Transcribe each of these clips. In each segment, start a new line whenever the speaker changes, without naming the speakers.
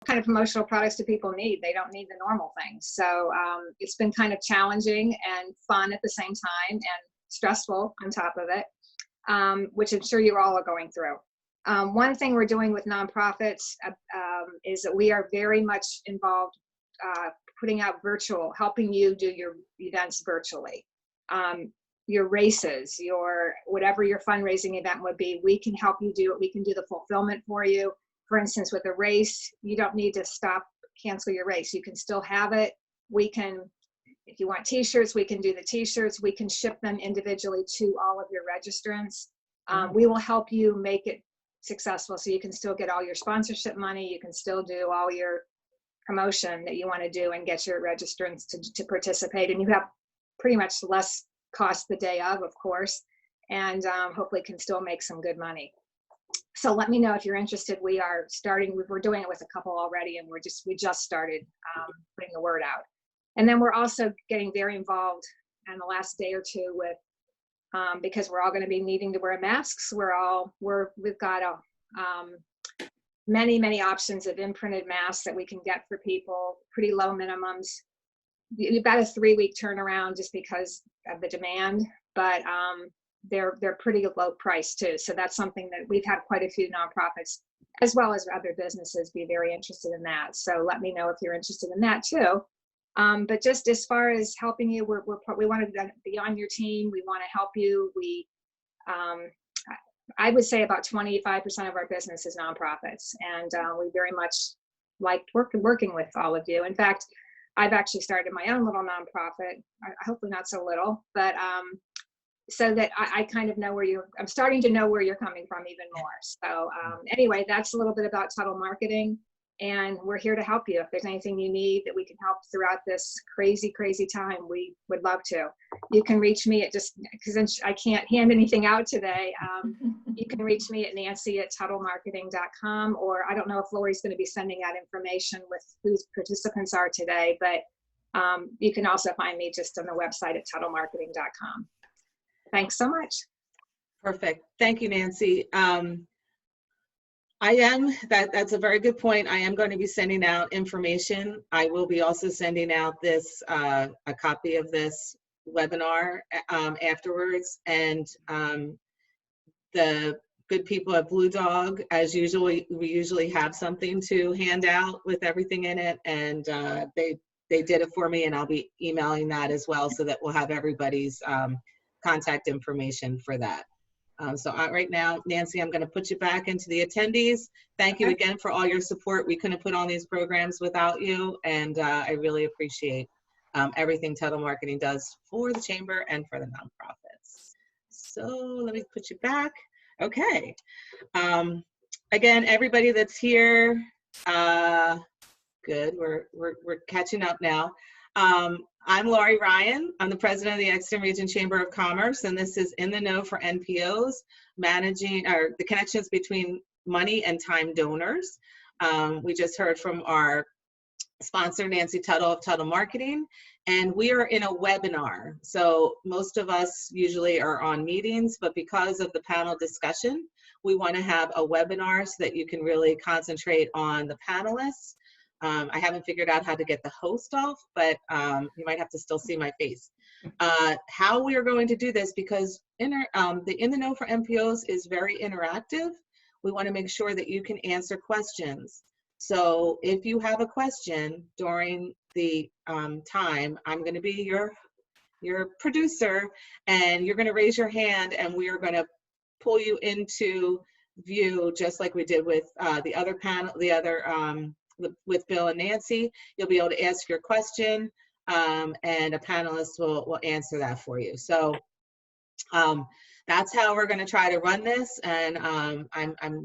kind of promotional products do people need? They don't need the normal things. So it's been kind of challenging and fun at the same time, and stressful on top of it, which I'm sure you all are going through. One thing we're doing with nonprofits is that we are very much involved putting out virtual, helping you do your events virtually. Your races, your whatever your fundraising event would be, we can help you do it. We can do the fulfillment for you. For instance, with a race, you don't need to cancel your race. You can still have it. We can, if you want t-shirts, we can do the t-shirts. We can ship them individually to all of your registrants. We will help you make it successful, so you can still get all your sponsorship money. You can still do all your promotion that you want to do and get your registrants to participate. And you have pretty much less cost the day of course, and hopefully can still make some good money. So let me know if you're interested. We're doing it with a couple already, and we just started putting the word out. And then we're also getting very involved in the last day or two with, because we're all going to be needing to wear masks. We've got many options of imprinted masks that we can get for people, pretty low minimums. You've got a 3-week turnaround just because of the demand, but they're pretty low price too. So that's something that we've had quite a few nonprofits as well as other businesses be very interested in that. So let me know if you're interested in that too. But just as far as helping you, we want to be on your team. We want to help you. I would say about 25% of our business is nonprofits, and we very much liked working with all of you. In fact, I've actually started my own little nonprofit, hopefully not so little, but so that I kind of know I'm starting to know where you're coming from even more. So anyway, that's a little bit about Tuttle Marketing, and we're here to help you. If there's anything you need that we can help throughout this crazy time, we would love to. You can reach me at because I can't hand anything out today. You can reach me at nancy@tuttlemarketing.com, or I don't know if Lori's going to be sending out information with who participants are today, but you can also find me just on the website at tuttlemarketing.com. Thanks so much.
Perfect. Thank you, Nancy. That's a very good point. I am going to be sending out information. I will be also sending out a copy of this webinar afterwards. And the good people at Blue Dog, as usual, we usually have something to hand out with everything in it. And they did it for me, and I'll be emailing that as well, so that we'll have everybody's contact information for that. So right now, Nancy, I'm going to put you back into the attendees. Thank you again for all your support. We couldn't put on these programs without you, and I really appreciate everything Tuttle Marketing does for the Chamber and for the nonprofits. So let me put you back. Okay. Again, everybody that's here, good. We're catching up now. I'm Lori Ryan. I'm the president of the Exeter Region Chamber of Commerce, and this is In the Know for NPOs, managing the connections between money and time donors. We just heard from our sponsor, Nancy Tuttle of Tuttle Marketing, and we are in a webinar. So most of us usually are on meetings, but because of the panel discussion, we want to have a webinar so that you can really concentrate on the panelists. I haven't figured out how to get the host off, but you might have to still see my face. How we are going to do this, because the In the Know for NPOs is very interactive. We want to make sure that you can answer questions. So if you have a question during the time, I'm going to be your producer, and you're going to raise your hand, and we are going to pull you into view, just like we did with the other panel, with Bill and Nancy. You'll be able to ask your question, and a panelist will answer that for you. So that's how we're going to try to run this, and I'm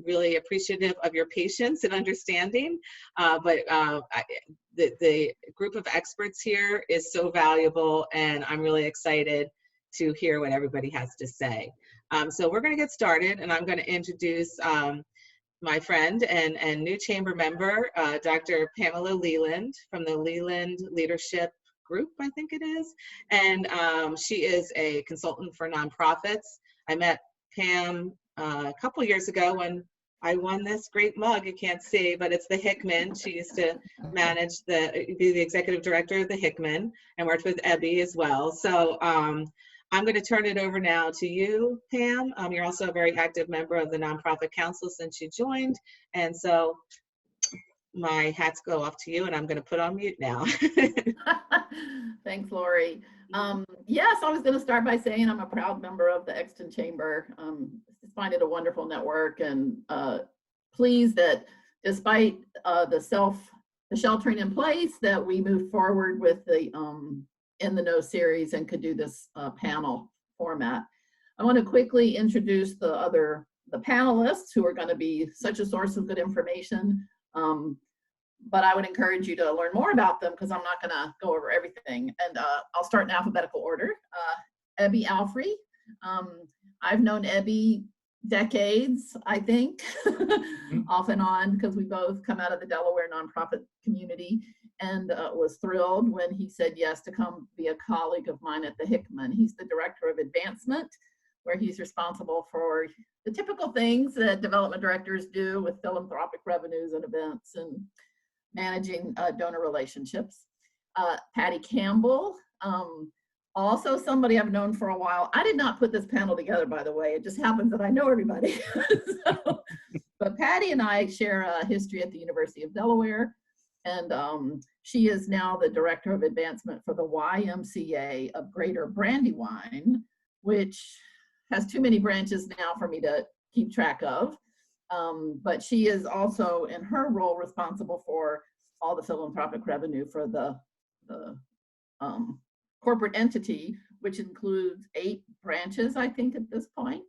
really appreciative of your patience and understanding. But the group of experts here is so valuable, and I'm really excited to hear what everybody has to say. So we're going to get started, and I'm going to introduce my friend and new chamber member, Dr. Pamela Leland from the Leland Leadership Group, I think it is. And she is a consultant for nonprofits. I met Pam a couple years ago when I won this great mug. You can't see, but it's the Hickman. She used to be the executive director of the Hickman and worked with Ebby as well. So I'm going to turn it over now to you, Pam. You're also a very active member of the Nonprofit Council since you joined. And so my hats go off to you, and I'm going to put on mute now.
Thanks, Lori. Yes, I was going to start by saying I'm a proud member of the Exton Chamber. I find it a wonderful network, and pleased that despite the sheltering in place, that we moved forward with the In the Know series and could do this panel format. I want to quickly introduce the panelists who are going to be such a source of good information. But I would encourage you to learn more about them because I'm not going to go over everything. And I'll start in alphabetical order. Ebby Alfrey. I've known Ebby decades, I think, off and on, because we both come out of the Delaware nonprofit community, and was thrilled when he said yes to come be a colleague of mine at the Hickman. He's the director of advancement, where he's responsible for the typical things that development directors do with philanthropic revenues and events and managing donor relationships. Patty Campbell, also somebody I've known for a while. I did not put this panel together, by the way. It just happens that I know everybody. But Patty and I share a history at the University of Delaware, and she is now the director of advancement for the YMCA of Greater Brandywine, which has too many branches now for me to keep track of. But she is also, in her role, responsible for all the philanthropic revenue for the corporate entity, which includes 8 branches, I think, at this point.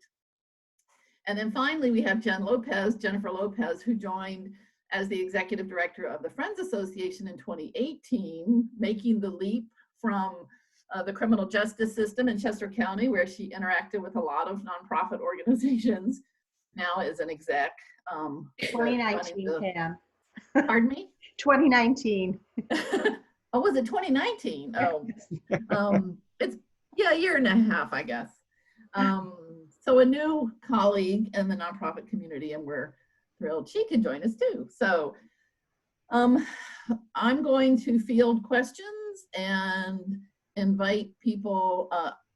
And then finally, we have Jennifer Lopez, who joined as the executive director of the Friends Association in 2018, making the leap from the criminal justice system in Chester County, where she interacted with a lot of nonprofit organizations, now is an exec.
2019, Pam.
Pardon me?
2019.
Oh, was it 2019? Oh, it's, yeah, a year and a half, I guess. So a new colleague in the nonprofit community, and we're thrilled she can join us too. So I'm going to field questions and invite people,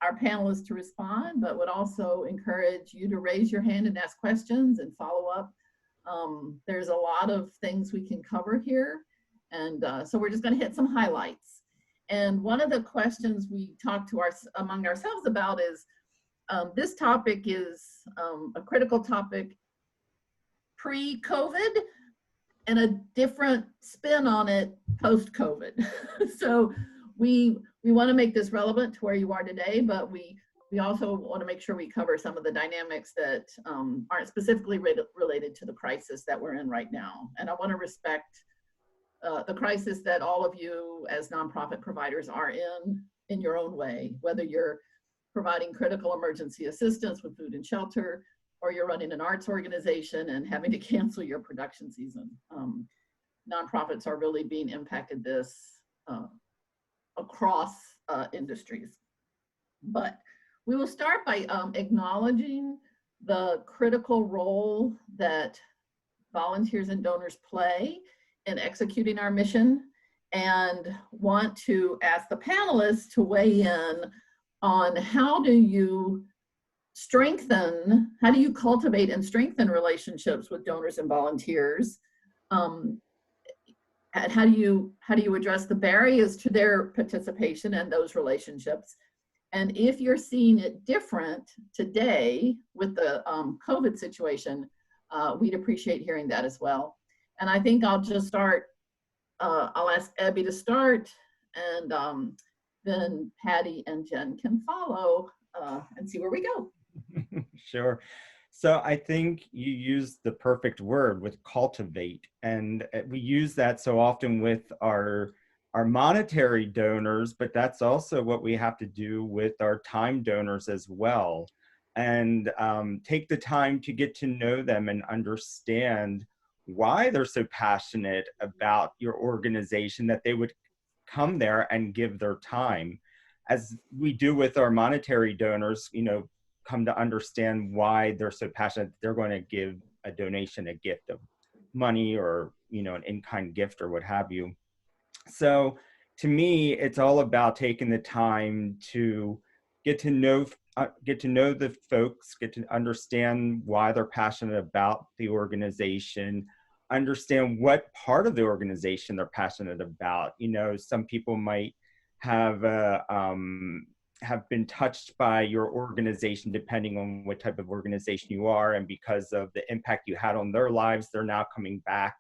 our panelists, to respond, but would also encourage you to raise your hand and ask questions and follow up. There's a lot of things we can cover here, and so we're just going to hit some highlights. And one of the questions we talk to among ourselves about is, this topic is a critical topic pre-COVID and a different spin on it post-COVID. So we want to make this relevant to where you are today, but we also want to make sure we cover some of the dynamics that aren't specifically related to the crisis that we're in right now. And I want to respect the crisis that all of you as nonprofit providers are in your own way, whether you're providing critical emergency assistance with food and shelter, or you're running an arts organization and having to cancel your production season. Nonprofits are really being impacted across industries. But we will start by acknowledging the critical role that volunteers and donors play in executing our mission, and want to ask the panelists to weigh in on how do you cultivate and strengthen relationships with donors and volunteers, and how do you address the barriers to their participation and those relationships. And if you're seeing it different today with the COVID situation, we'd appreciate hearing that as well. And I think I'll just start, I'll ask Ebby to start, and then Patty and Jen can follow and see where we go.
Sure. So I think you used the perfect word with cultivate, and we use that so often with our monetary donors, but that's also what we have to do with our time donors as well. And take the time to get to know them and understand why they're so passionate about your organization that they would come there and give their time. As we do with our monetary donors, come to understand why they're so passionate. They're going to give a donation, a gift of money, or, you know, an in-kind gift or what have you. So to me, it's all about taking the time to get to know the folks, get to understand why they're passionate about the organization, understand what part of the organization they're passionate about. You know, some people might have been touched by your organization, depending on what type of organization you are, and because of the impact you had on their lives, they're now coming back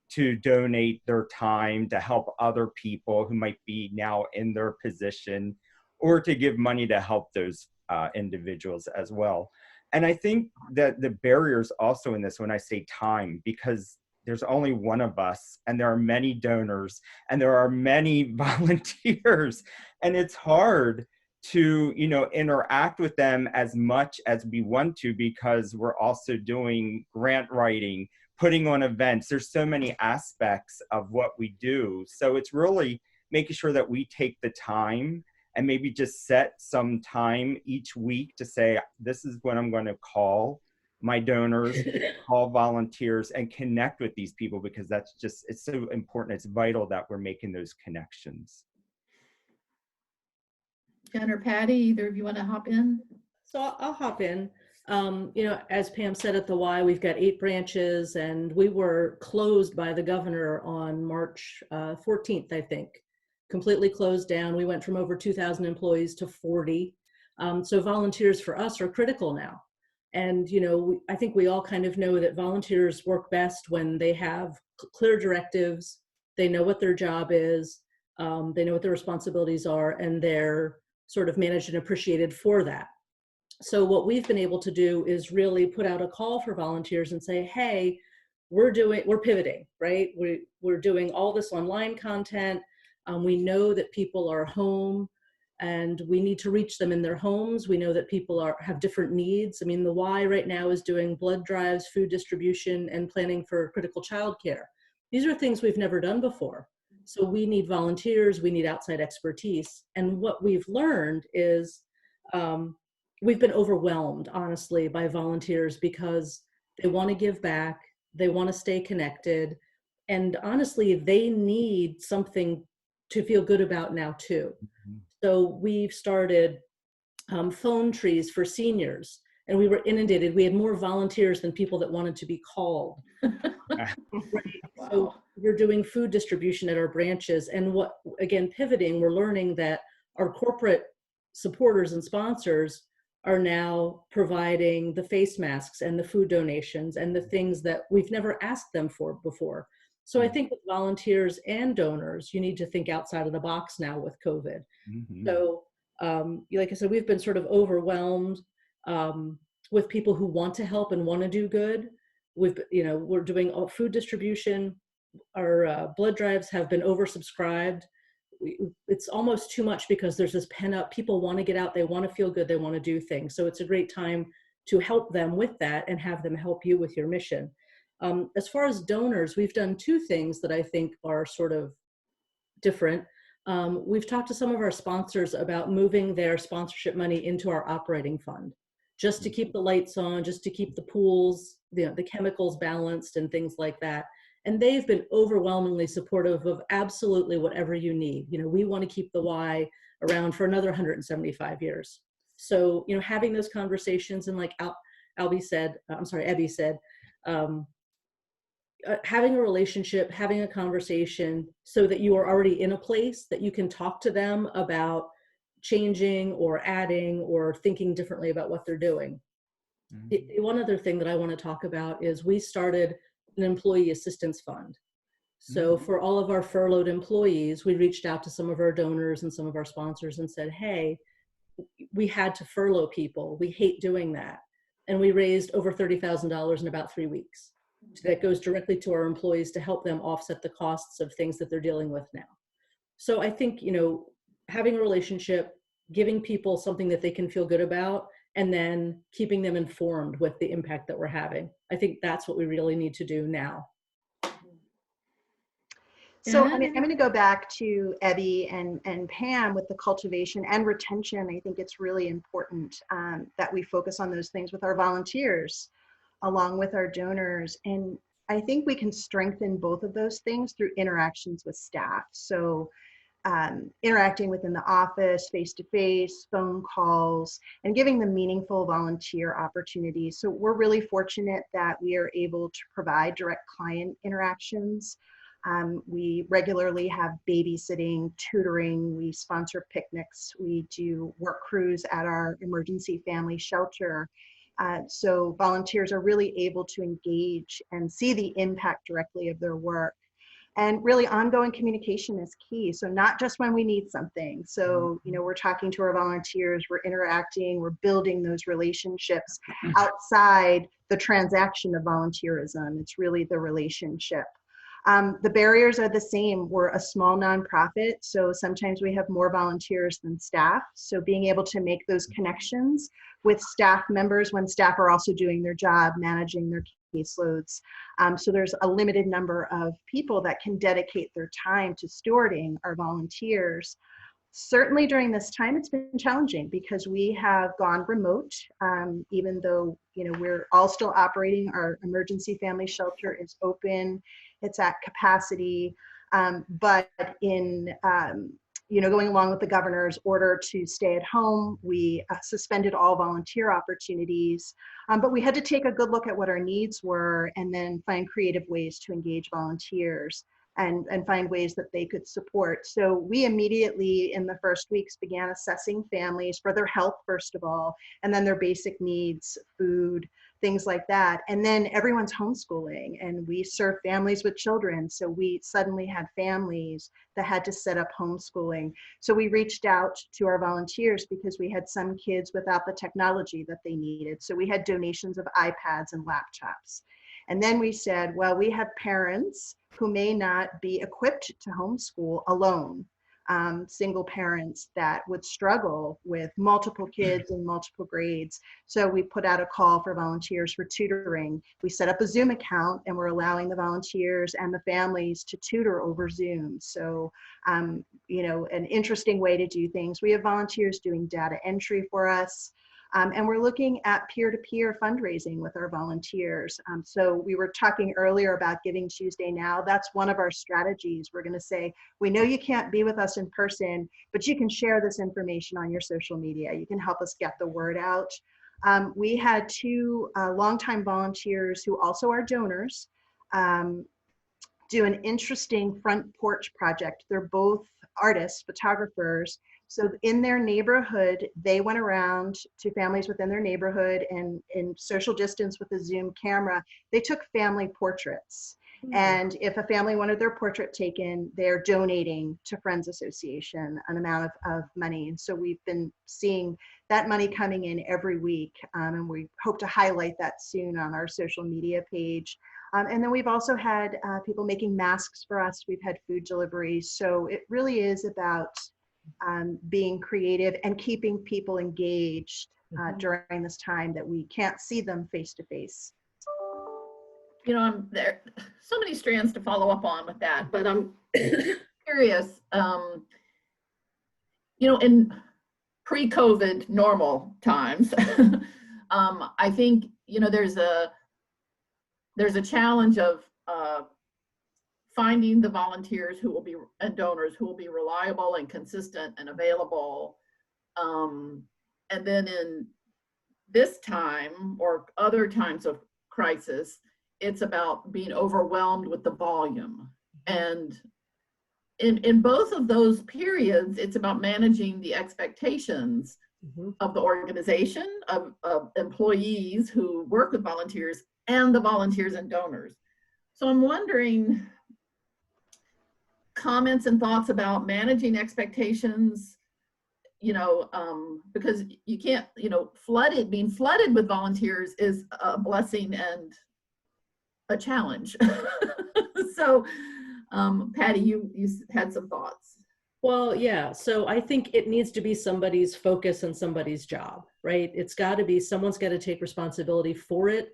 to donate their time to help other people who might be now in their position, or to give money to help those individuals as well. And I think that the barriers also in this, when I say time, because there's only one of us, and there are many donors, and there are many volunteers, and it's hard to, you know, interact with them as much as we want to, because we're also doing grant writing, putting on events. There's so many aspects of what we do. So it's really making sure that we take the time and maybe just set some time each week to say, this is when I'm going to call my donors, call volunteers, and connect with these people, because that's just, it's so important. It's vital that we're making those connections.
Jen or Patty, either of you want to hop in?
So I'll hop in. You know, as Pam said at the Y, we've got 8 branches, and we were closed by the governor on March 14th, I think. Completely closed down. We went from over 2,000 employees to 40. So volunteers for us are critical now. And, you know, I think we all kind of know that volunteers work best when they have clear directives, they know what their job is, they know what their responsibilities are, and they're sort of managed and appreciated for that. So what we've been able to do is really put out a call for volunteers and say, hey, we're pivoting, right? We're doing all this online content. We know that people are home and we need to reach them in their homes. We know that people have different needs. I mean, the Y right now is doing blood drives, food distribution, and planning for critical childcare. These are things we've never done before. So we need volunteers, we need outside expertise. And what we've learned is we've been overwhelmed, honestly, by volunteers, because they want to give back, they want to stay connected, and honestly, they need something to feel good about now too. Mm-hmm. So we've started phone trees for seniors, and we were inundated. We had more volunteers than people that wanted to be called. Right. Wow. So we're doing food distribution at our branches, and again, pivoting, we're learning that our corporate supporters and sponsors are now providing the face masks and the food donations and the things that we've never asked them for before. So I think with volunteers and donors, you need to think outside of the box now with COVID. Mm-hmm. So like I said, we've been sort of overwhelmed with people who want to help and want to do good. We're doing food distribution. Our blood drives have been oversubscribed. It's almost too much, because there's this pent up, people want to get out, they want to feel good, they want to do things. So it's a great time to help them with that and have them help you with your mission. As far as donors, we've done 2 things that I think are sort of different. We've talked to some of our sponsors about moving their sponsorship money into our operating fund, just to keep the lights on, just to keep the pools, the chemicals balanced and things like that. And they've been overwhelmingly supportive of absolutely whatever you need. You know, we want to keep the Y around for another 175 years. So, you know, having those conversations, and like Abby said, having a relationship, having a conversation, so that you are already in a place that you can talk to them about changing or adding or thinking differently about what they're doing. Mm-hmm. One other thing that I want to talk about is we started an employee assistance fund. So mm-hmm. for all of our furloughed employees, we reached out to some of our donors and some of our sponsors and said, hey, we had to furlough people. We hate doing that. And we raised over $30,000 in about 3 weeks. So that goes directly to our employees to help them offset the costs of things that they're dealing with now. So I think, you know, having a relationship, giving people something that they can feel good about, and then keeping them informed with the impact that we're having. I think that's what we really need to do now.
So I'm going to go back to Abby and Pam with the cultivation and retention. I think it's really important that we focus on those things with our volunteers. along with our donors. And I think we can strengthen both of those things through interactions with staff. So interacting within the office, face-to-face, phone calls, and giving them meaningful volunteer opportunities. So we're really fortunate that we are able to provide direct client interactions. We regularly have babysitting, tutoring, we sponsor picnics, we do work crews at our emergency family shelter. So volunteers are really able to engage and see the impact directly of their work. And really ongoing communication is key. So not just when we need something. So, you know, we're talking to our volunteers, we're interacting, we're building those relationships outside the transaction of volunteerism. It's really the relationship. The barriers are the same. We're a small nonprofit, so sometimes we have more volunteers than staff. So being able to make those connections with staff members when staff are also doing their job, managing their caseloads. So there's a limited number of people that can dedicate their time to stewarding our volunteers. Certainly during this time, it's been challenging because we have gone remote, even though, you know, we're all still operating. Our emergency family shelter is open, it's at capacity, but in, you know, going along with the governor's order to stay at home, we suspended all volunteer opportunities, but we had to take a good look at what our needs were and then find creative ways to engage volunteers and find ways that they could support. So we immediately in the first weeks began assessing families for their health, first of all, and then their basic needs, food, things like that. And then everyone's homeschooling, and we serve families with children. So we suddenly had families that had to set up homeschooling. So we reached out to our volunteers because we had some kids without the technology that they needed. So we had donations of iPads and laptops. And then we said, well, we have parents who may not be equipped to homeschool alone, single parents that would struggle with multiple kids in multiple grades. So we put out a call for volunteers for tutoring. We set up a Zoom account and we're allowing the volunteers and the families to tutor over Zoom. So, you know, an interesting way to do things. We have volunteers doing data entry for us. And we're looking at peer-to-peer fundraising with our volunteers. So we were talking earlier about Giving Tuesday Now. That's one of our strategies. We're going to say, we know you can't be with us in person, but you can share this information on your social media. You can help us get the word out. We had two longtime volunteers who also are donors do an interesting front porch project. They're both artists, photographers. So in their neighborhood, they went around to families within their neighborhood and in social distance with a Zoom camera, they took family portraits. And if a family wanted their portrait taken, they're donating to Friends Association an amount of money. And so we've been seeing that money coming in every week. And we hope to highlight that soon on our social media page. And then we've also had people making masks for us. We've had food deliveries. So it really is about being creative and keeping people engaged during this time that we can't see them face to face.
You know, there so many strands to follow up on with that, but I'm curious, you know, in pre-COVID normal times, I think, you know, there's a challenge of finding the volunteers who will be, and donors who will be reliable and consistent and available. And then in this time or other times of crisis, it's about being overwhelmed with the volume. And in both of those periods, it's about managing the expectations of the organization, of employees who work with volunteers, and the volunteers and donors. So I'm wondering, comments and thoughts about managing expectations, you know, because you can't, you know, being flooded with volunteers is a blessing and a challenge. So, Patty, you had some thoughts.
Well, yeah. So I think it needs to be somebody's focus and somebody's job, right? It's got to be, someone's got to take responsibility for it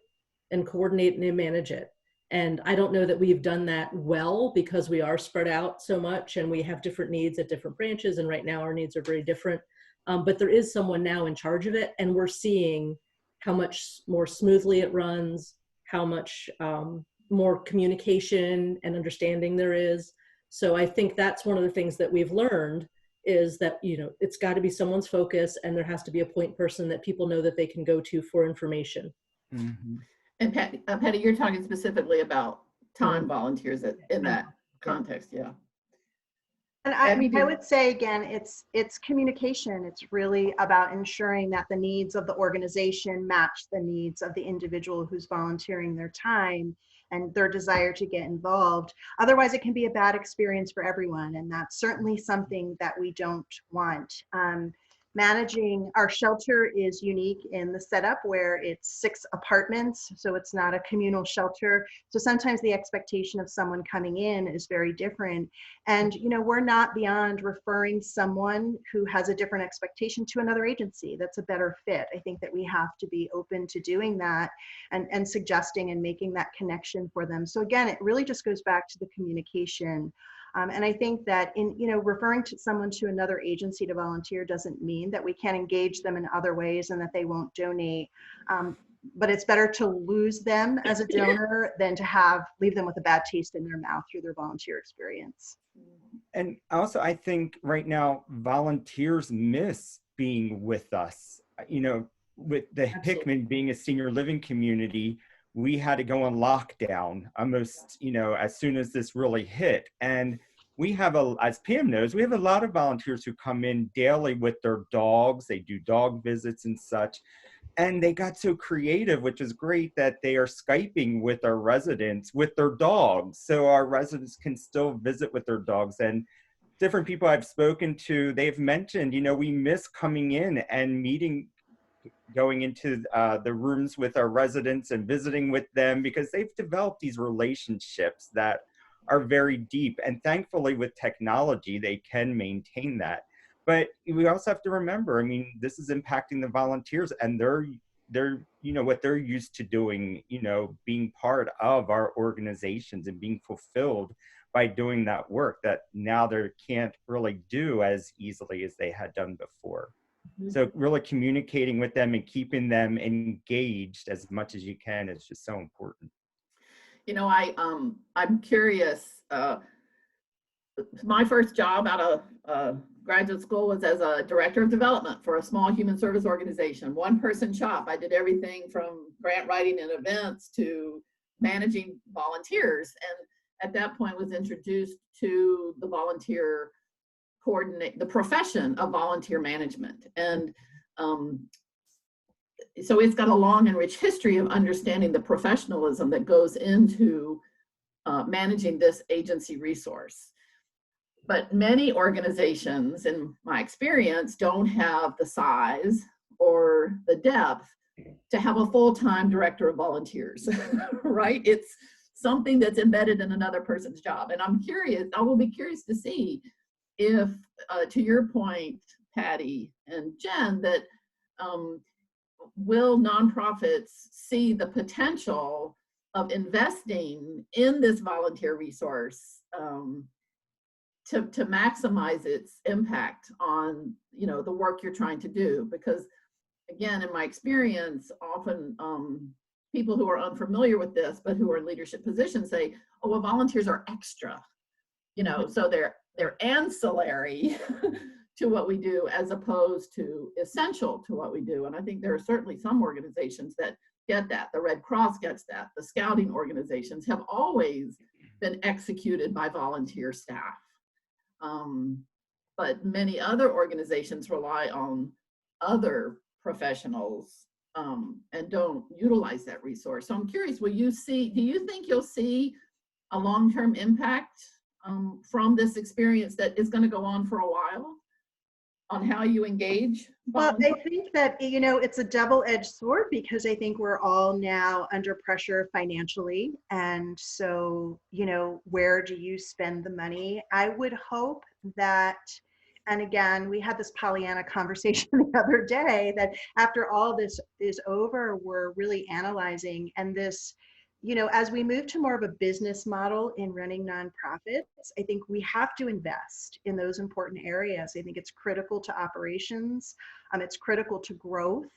and coordinate and manage it. And I don't know that we've done that well because we are spread out so much and we have different needs at different branches. And right now our needs are very different. But there is someone now in charge of it. And we're seeing how much more smoothly it runs, how much more communication and understanding there is. So I think that's one of the things that we've learned is that, you know, it's got to be someone's focus, and there has to be a point person that people know that they can go to for information.
Mhm.
And Patty, you're talking specifically about time volunteers in that context, yeah.
And
Abby,
I would say again, it's communication. It's really about ensuring that the needs of the organization match the needs of the individual who's volunteering their time and their desire to get involved. Otherwise, it can be a bad experience for everyone, and that's certainly something that we don't want. Managing our shelter is unique in the setup where it's 6 apartments, so it's not a communal shelter. So sometimes the expectation of someone coming in is very different. And, you know, we're not beyond referring someone who has a different expectation to another agency that's a better fit. I think that we have to be open to doing that and suggesting and making that connection for them. So again, it really just goes back to the communication. And I think that in, you know, referring to someone to another agency to volunteer doesn't mean that we can't engage them in other ways and that they won't donate. But it's better to lose them as a donor than to leave them with a bad taste in their mouth through their volunteer experience.
And also, I think right now volunteers miss being with us. You know, with the Hickman being a senior living community, we had to go on lockdown almost, you know, as soon as this really hit. And we have as Pam knows, we have a lot of volunteers who come in daily with their dogs. They do dog visits and such. And they got so creative, which is great, that they are Skyping with our residents with their dogs. So our residents can still visit with their dogs. And different people I've spoken to, they've mentioned, you know, we miss coming in and meeting, going into the rooms with our residents and visiting with them, because they've developed these relationships that are very deep. And thankfully with technology, they can maintain that. But we also have to remember, I mean, this is impacting the volunteers, and they're, you know, what they're used to doing, you know, being part of our organizations and being fulfilled by doing that work that now they can't really do as easily as they had done before. So really communicating with them and keeping them engaged as much as you can is just so important.
You know, I'm curious. My first job out of graduate school was as a director of development for a small human service organization, one-person shop. I did everything from grant writing and events to managing volunteers, and at that point was introduced to the volunteer the profession of volunteer management. And so it's got a long and rich history of understanding the professionalism that goes into managing this agency resource. But many organizations, in my experience, don't have the size or the depth to have a full-time director of volunteers, right? It's something that's embedded in another person's job. And I'm curious, I will be curious to see if, to your point, Patty and Jen, that will nonprofits see the potential of investing in this volunteer resource to maximize its impact on, you know, the work you're trying to do? Because again, in my experience, often people who are unfamiliar with this but who are in leadership positions say, oh, well, volunteers are extra, you know, so they're ancillary to what we do as opposed to essential to what we do. And I think there are certainly some organizations that get that. The Red Cross gets that. The scouting organizations have always been executed by volunteer staff. But many other organizations rely on other professionals and don't utilize that resource. So I'm curious, do you think you'll see a long-term impact from this experience that is going to go on for a while on how you engage?
Well, I think that, you know, it's a double-edged sword, because I think we're all now under pressure financially. And so, you know, where do you spend the money? I would hope that, and again, we had this Pollyanna conversation the other day, that after all this is over, we're really analyzing, and this, you know, as we move to more of a business model in running nonprofits, I think we have to invest in those important areas. I think it's critical to operations. It's critical to growth.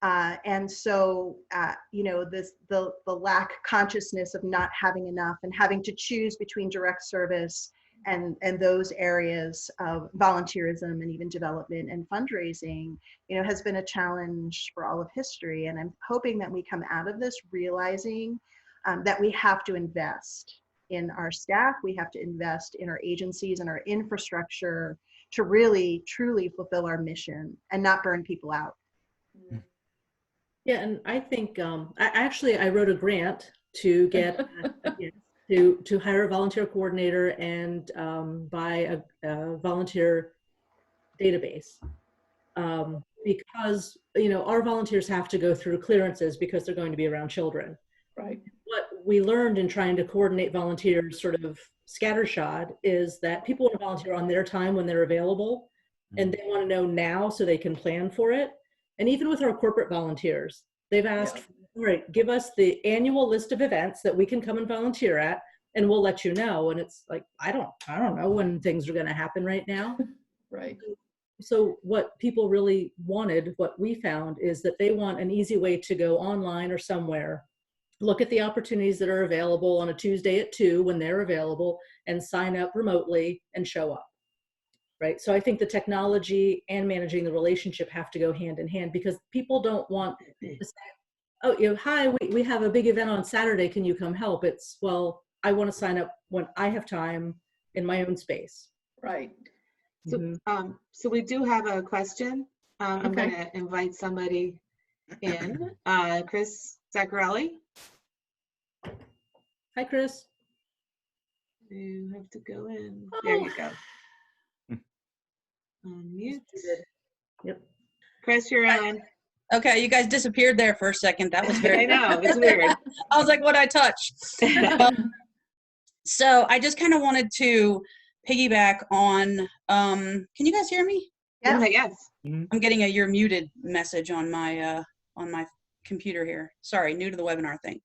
And so, the lack consciousness of not having enough and having to choose between direct service and those areas of volunteerism and even development and fundraising, has been a challenge for all of history. And I'm hoping that we come out of this realizing that we have to invest in our staff, we have to invest in our agencies and our infrastructure to really, truly fulfill our mission and not burn people out.
Yeah, and I think I wrote a grant to get to hire a volunteer coordinator and buy a volunteer database, because our volunteers have to go through clearances because they're going to be around children.
Right.
What we learned in trying to coordinate volunteers sort of scattershot is that people want to volunteer on their time when they're available, and they want to know now so they can plan for it. And even with our corporate volunteers, they've asked, all right, give us the annual list of events that we can come and volunteer at, and we'll let you know. And it's like, I don't know when things are going to happen right now.
Right.
So what people really wanted, what we found, is that they want an easy way to go online or somewhere, look at the opportunities that are available on a Tuesday at 2 when they're available, and sign up remotely and show up. Right. So I think the technology and managing the relationship have to go hand in hand, because people don't want to say, oh, hi, we have a big event on Saturday. Can you come help? It's, well, I want to sign up when I have time in my own space.
Right.
So, so we do have a question. I'm
Okay.
going to invite somebody in. Chris Zaccarelli.
Hi, Chris.
You have to go in. There you go. Unmute.
Yep.
Chris, you're on.
Okay, you guys disappeared there for a second. That was very.
I know, it's weird.
I was like, what I touch? So I just kind of wanted to piggyback on. Can you guys hear me?
Yeah. Yes.
I'm getting a "you're muted" message on my computer here. Sorry, new to the webinar thing.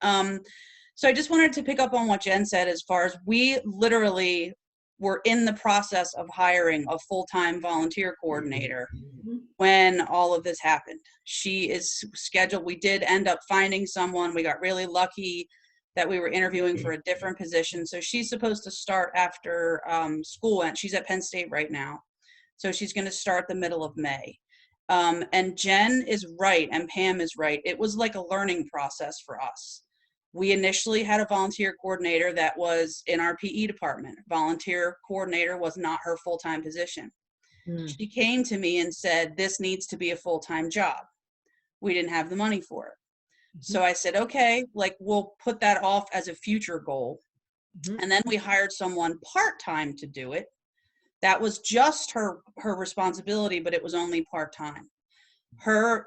So I just wanted to pick up on what Jen said, as far as we literally were in the process of hiring a full-time volunteer coordinator when all of this happened. She is scheduled. We did end up finding someone. We got really lucky that we were interviewing for a different position. So she's supposed to start after school, and she's at Penn State right now. So she's going to start the middle of May. And Jen is right, and Pam is right. It was like a learning process for us. We initially had a volunteer coordinator that was in our PE department. Volunteer coordinator was not her full-time position. She came to me and said, this needs to be a full-time job. We didn't have the money for it. So I said, okay, like, we'll put that off as a future goal. And then we hired someone part-time to do it. That was just her responsibility, but it was only part-time.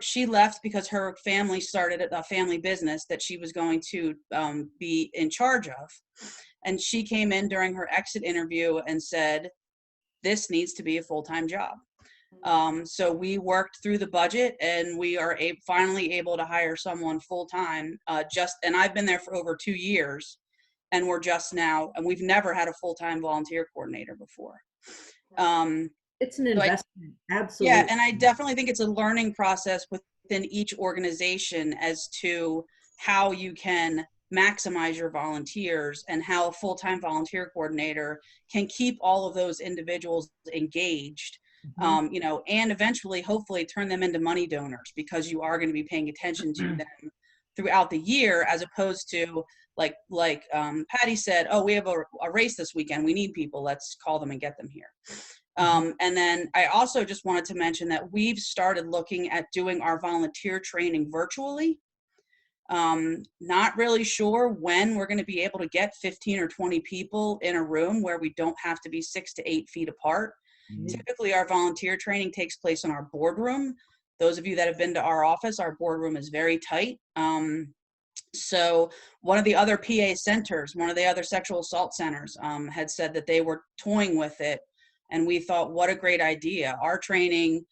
She left because her family started a family business that she was going to be in charge of. And she came in during her exit interview and said, this needs to be a full-time job. So we worked through the budget, and we are finally able to hire someone full-time. And I've been there for over 2 years, and we're just now, and we've never had a full-time volunteer coordinator before.
It's an investment, absolutely.
Yeah, and I definitely think it's a learning process within each organization as to how you can maximize your volunteers, and how a full-time volunteer coordinator can keep all of those individuals engaged, and eventually, hopefully, turn them into money donors, because you are going to be paying attention to them throughout the year, as opposed to like Patty said, oh, we have a race this weekend. We need people. Let's call them and get them here. And then I also just wanted to mention that we've started looking at doing our volunteer training virtually. Not really sure when we're going to be able to get 15 or 20 people in a room where we don't have to be 6 to 8 feet apart. Typically, our volunteer training takes place in our boardroom. Those of you that have been to our office, our boardroom is very tight. So one of the other PA centers, one of the other sexual assault centers, had said that they were toying with it. And we thought, what a great idea. Our training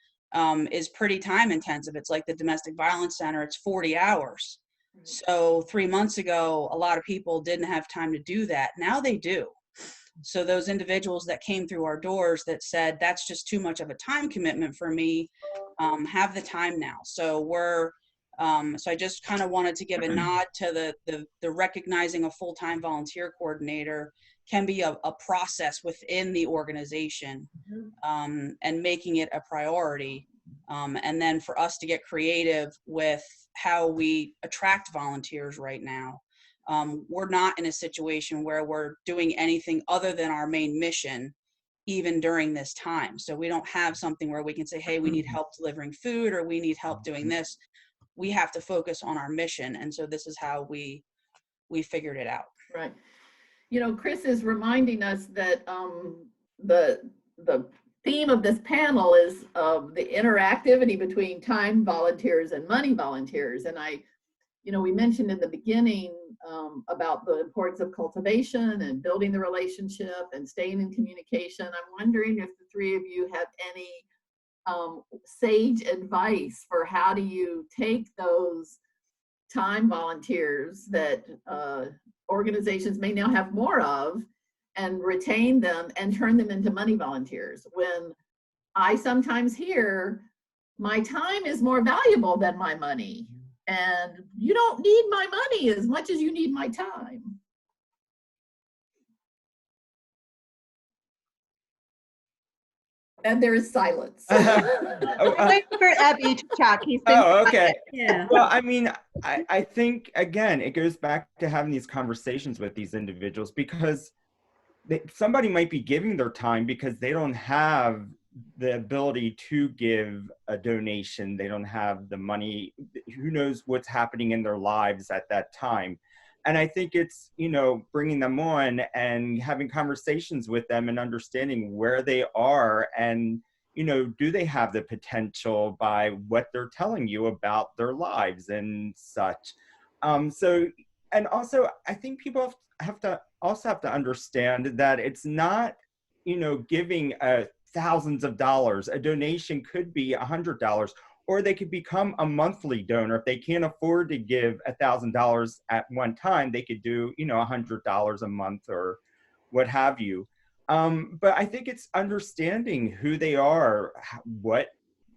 is pretty time intensive. It's like the domestic violence center. It's 40 hours. So 3 months ago, a lot of people didn't have time to do that. Now they do. So those individuals that came through our doors that said, that's just too much of a time commitment for me, have the time now. So we're So I just kind of wanted to give a nod to the recognizing a full-time volunteer coordinator can be a process within the organization, and making it a priority. And then for us to get creative with how we attract volunteers right now. We're not in a situation where we're doing anything other than our main mission, even during this time. So we don't have something where we can say, hey, we need help delivering food, or we need help doing this. We have to focus on our mission. And so this is how we figured it out.
Right. You know, Chris is reminding us that the theme of this panel is the interactivity between time volunteers and money volunteers. And we mentioned in the beginning about the importance of cultivation and building the relationship and staying in communication. I'm wondering if the three of you have any sage advice for how do you take those time volunteers that organizations may now have more of and retain them and turn them into money volunteers, when I sometimes hear my time is more valuable than my money, and you don't need my money as much as you need my time. And there is silence.
Wait for Ebby to talk. He's been
okay.
Yeah.
Well, I mean, I think, again, it goes back to having these conversations with these individuals, because somebody might be giving their time because they don't have the ability to give a donation. They don't have the money. Who knows what's happening in their lives at that time. And I think it's, bringing them on and having conversations with them and understanding where they are and, do they have the potential by what they're telling you about their lives and such. And also, I think people have to understand that it's not, giving thousands of dollars. A donation could be $100, or they could become a monthly donor. If they can't afford to give $1,000 at one time, they could do, $100 a month or what have you. But I think it's understanding who they are, what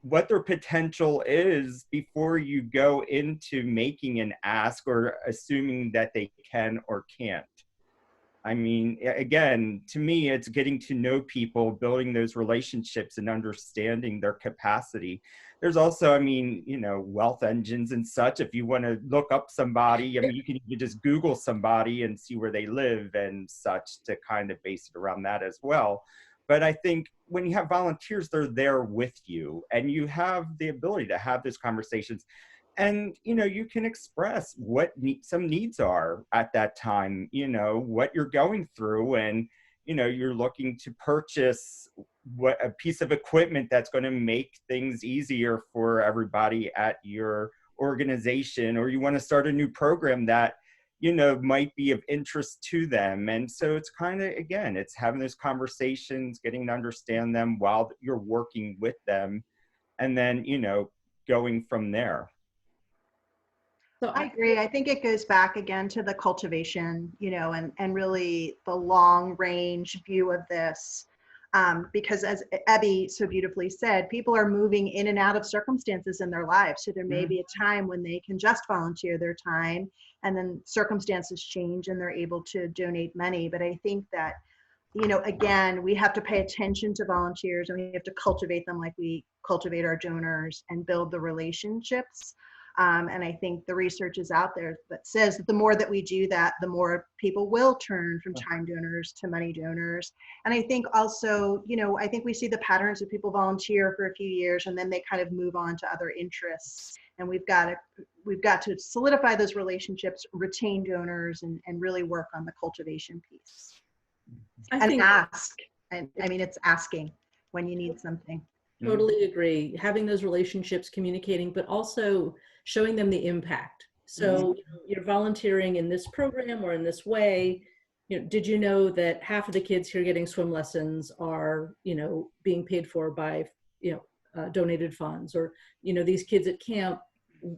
their potential is before you go into making an ask or assuming that they can or can't. I mean, again, to me, it's getting to know people, building those relationships and understanding their capacity. There's also, wealth engines and such. If you want to look up somebody, you can just Google somebody and see where they live and such to kind of base it around that as well. But I think when you have volunteers, they're there with you and you have the ability to have those conversations. And, you can express what some needs are at that time, what you're going through, and, you're looking to purchase a piece of equipment that's going to make things easier for everybody at your organization, or you want to start a new program that, might be of interest to them. And so it's kind of, again, it's having those conversations, getting to understand them while you're working with them, and then, going from there.
So I agree. I think it goes back again to the cultivation, and really the long range view of this. Because as Abby so beautifully said, people are moving in and out of circumstances in their lives. So there may be a time when they can just volunteer their time, and then circumstances change and they're able to donate money. But I think that, again, we have to pay attention to volunteers, and we have to cultivate them like we cultivate our donors and build the relationships. And I think the research is out there that says that the more that we do that, the more people will turn from time donors to money donors. And I think also, I think we see the patterns of people volunteer for a few years and then they kind of move on to other interests. And we've got to solidify those relationships, retain donors, and really work on the cultivation piece. And ask. And it's asking when you need something.
Totally agree. Having those relationships, communicating, but also showing them the impact. So you're volunteering in this program or in this way. Did you know that half of the kids here getting swim lessons are, being paid for by, donated funds? Or, these kids at camp,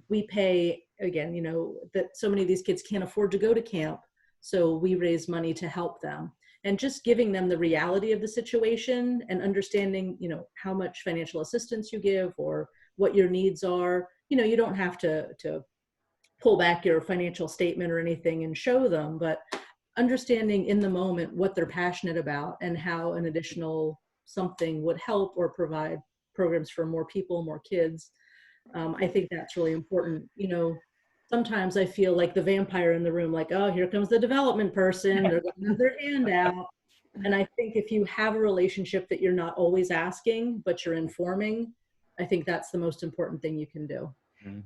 we pay, again, that so many of these kids can't afford to go to camp. So we raise money to help them. And just giving them the reality of the situation and understanding, how much financial assistance you give or what your needs are, you know, you don't have to pull back your financial statement or anything and show them, but understanding in the moment what they're passionate about and how an additional something would help or provide programs for more people, more kids. I think that's really important. You know, sometimes I feel like the vampire in the room, like, oh, here comes the development person, they're going to have their hand out. And I think if you have a relationship that you're not always asking, but you're informing, I think that's the most important thing you can do.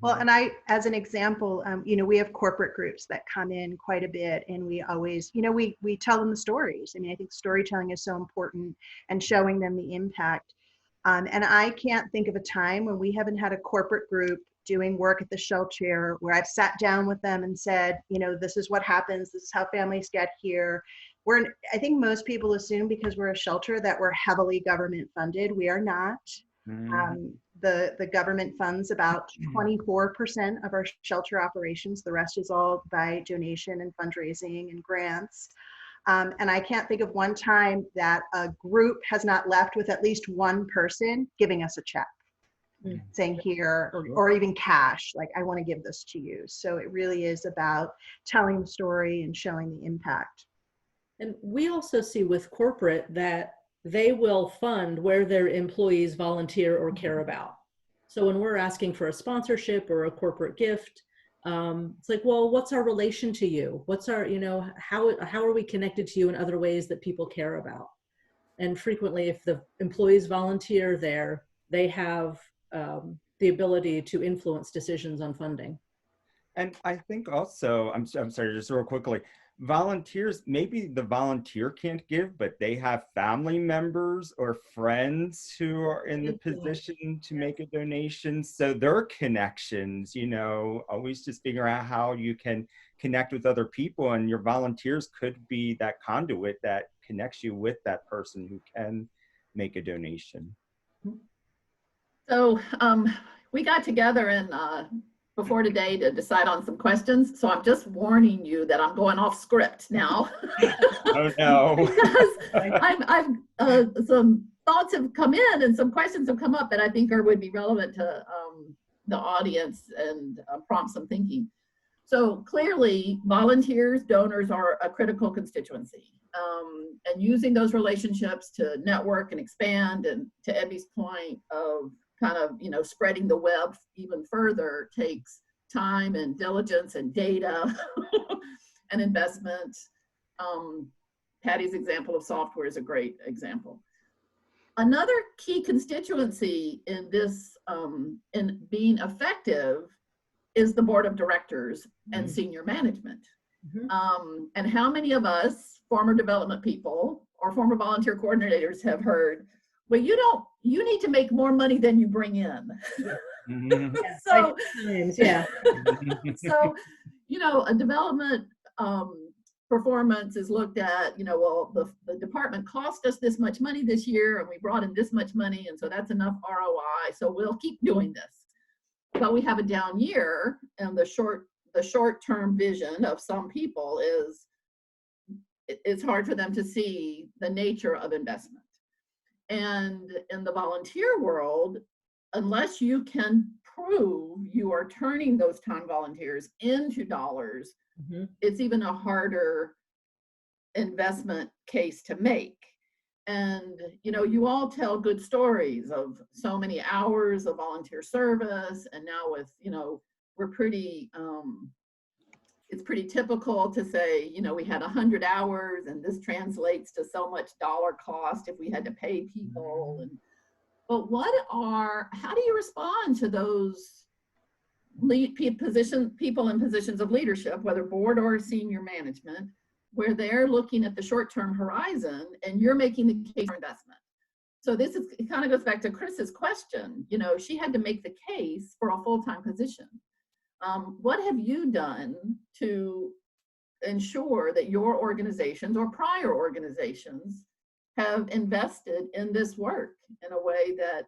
Well, and I, as an example, you know, we have corporate groups that come in quite a bit, and we always, you know, we tell them the stories. I mean, I think storytelling is so important, and showing them the impact. And I can't think of a time when we haven't had a corporate group doing work at the shelter where I've sat down with them and said, you know, this is what happens. This is how families get here. I think most people assume because we're a shelter that we're heavily government funded. We are not. The government funds about 24% of our shelter operations. The rest is all by donation and fundraising and grants. And I can't think of one time that a group has not left with at least one person giving us a check, saying here, or even cash, like, I want to give this to you. So it really is about telling the story and showing the impact.
And we also see with corporate that they will fund where their employees volunteer or care about. So when we're asking for a sponsorship or a corporate gift, it's like, well, what's our relation to you? What's our, you know, how are we connected to you in other ways that people care about? And frequently, if the employees volunteer there, they have the ability to influence decisions on funding.
And I think also, I'm sorry, just real quickly, volunteers, maybe the volunteer can't give, but they have family members or friends who are in the position to make a donation. So their connections, you know, always just figure out how you can connect with other people, and your volunteers could be that conduit that connects you with that person who can make a donation.
So we got together and before today to decide on some questions. So I'm just warning you that I'm going off script now.
Oh no.
Because some thoughts have come in and some questions have come up that I think would be relevant to the audience and prompt some thinking. So clearly volunteers, donors are a critical constituency, and using those relationships to network and expand, and to Ebby's point of kind of, you know, spreading the web even further takes time and diligence and data and investment. Patty's example of software is a great example. Another key constituency in this, in being effective, is the board of directors and senior management. And how many of us, former development people or former volunteer coordinators, have heard, well, you need to make more money than you bring in. So, so, you know, a development performance is looked at, you know, well, the department cost us this much money this year, and we brought in this much money, and so that's enough ROI, so we'll keep doing this. But we have a down year, and the short-term vision of some people is it's hard for them to see the nature of investment. And in the volunteer world, unless you can prove you are turning those time volunteers into dollars, it's even a harder investment case to make. And, you know, you all tell good stories of so many hours of volunteer service. And now with, you know, we're pretty, it's pretty typical to say, you know, we had 100 hours and this translates to so much dollar cost if we had to pay people. And, but how do you respond to those people in positions of leadership, whether board or senior management, where they're looking at the short-term horizon and you're making the case for investment? So it kind of goes back to Chris's question. You know, she had to make the case for a full-time position. What have you done to ensure that your organizations or prior organizations have invested in this work in a way that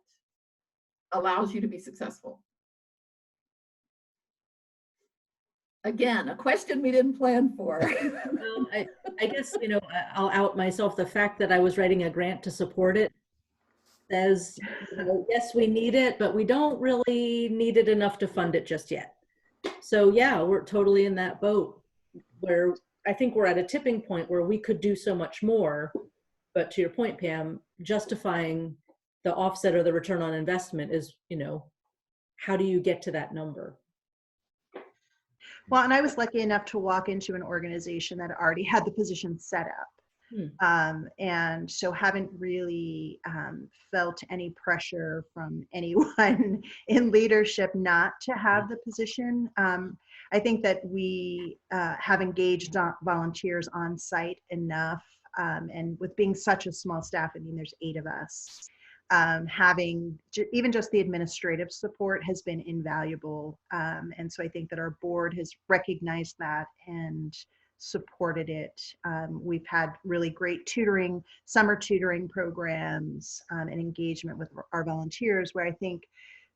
allows you to be successful? Again, a question we didn't plan for.
I guess, you know, I'll out myself. The fact that I was writing a grant to support it, says, yes, we need it, but we don't really need it enough to fund it just yet. So yeah, we're totally in that boat where I think we're at a tipping point where we could do so much more. But to your point, Pam, justifying the offset or the return on investment is, how do you get to that number?
Well, and I was lucky enough to walk into an organization that already had the position set up. And so haven't really felt any pressure from anyone in leadership not to have the position. I think that we have engaged volunteers on site enough, and with being such a small staff, I mean, there's 8 of us, having even just the administrative support has been invaluable. And so I think that our board has recognized that and supported it. We've had really great tutoring, summer tutoring programs, and engagement with our volunteers, where I think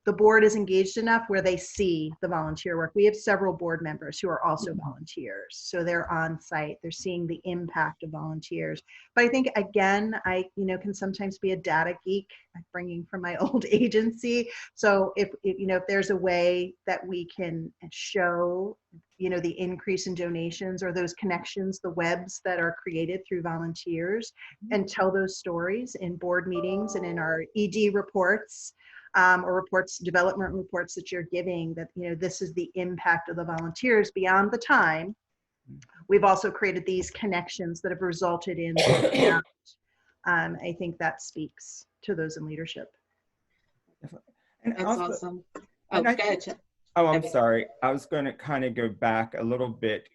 the board is engaged enough where they see the volunteer work. We have several board members who are also volunteers. So they're on site, they're seeing the impact of volunteers. But I think, again, I can sometimes be a data geek, bringing from my old agency. So if there's a way that we can show the increase in donations or those connections, the webs that are created through volunteers, and tell those stories in board meetings and in our ED reports, or development reports that you're giving, that this is the impact of the volunteers beyond the time. We've also created these connections that have resulted in I think that speaks to those in leadership.
And
That's
also,
awesome. Oh, go ahead, Jen.
Oh, I'm sorry. I was going to kind of go back a little bit.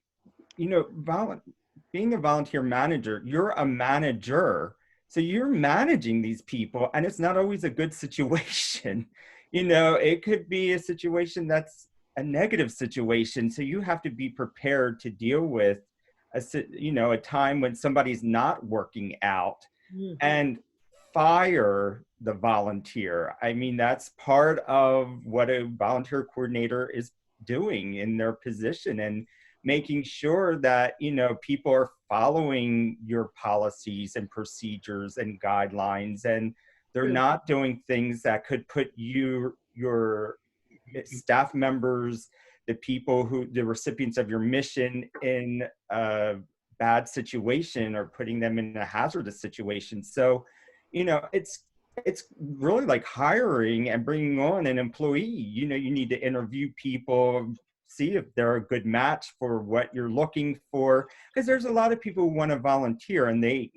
Being a volunteer manager, you're a manager. So you're managing these people, and it's not always a good situation. It could be a situation that's a negative situation. So you have to be prepared to deal with a time when somebody's not working out and fire the volunteer. I mean, that's part of what a volunteer coordinator is doing in their position, and making sure that, people are following your policies and procedures and guidelines, and they're not doing things that could put your staff members, the recipients of your mission, in a bad situation or putting them in a hazardous situation. So, it's really like hiring and bringing on an employee. You need to interview people, see if they're a good match for what you're looking for, because there's a lot of people who want to volunteer, and they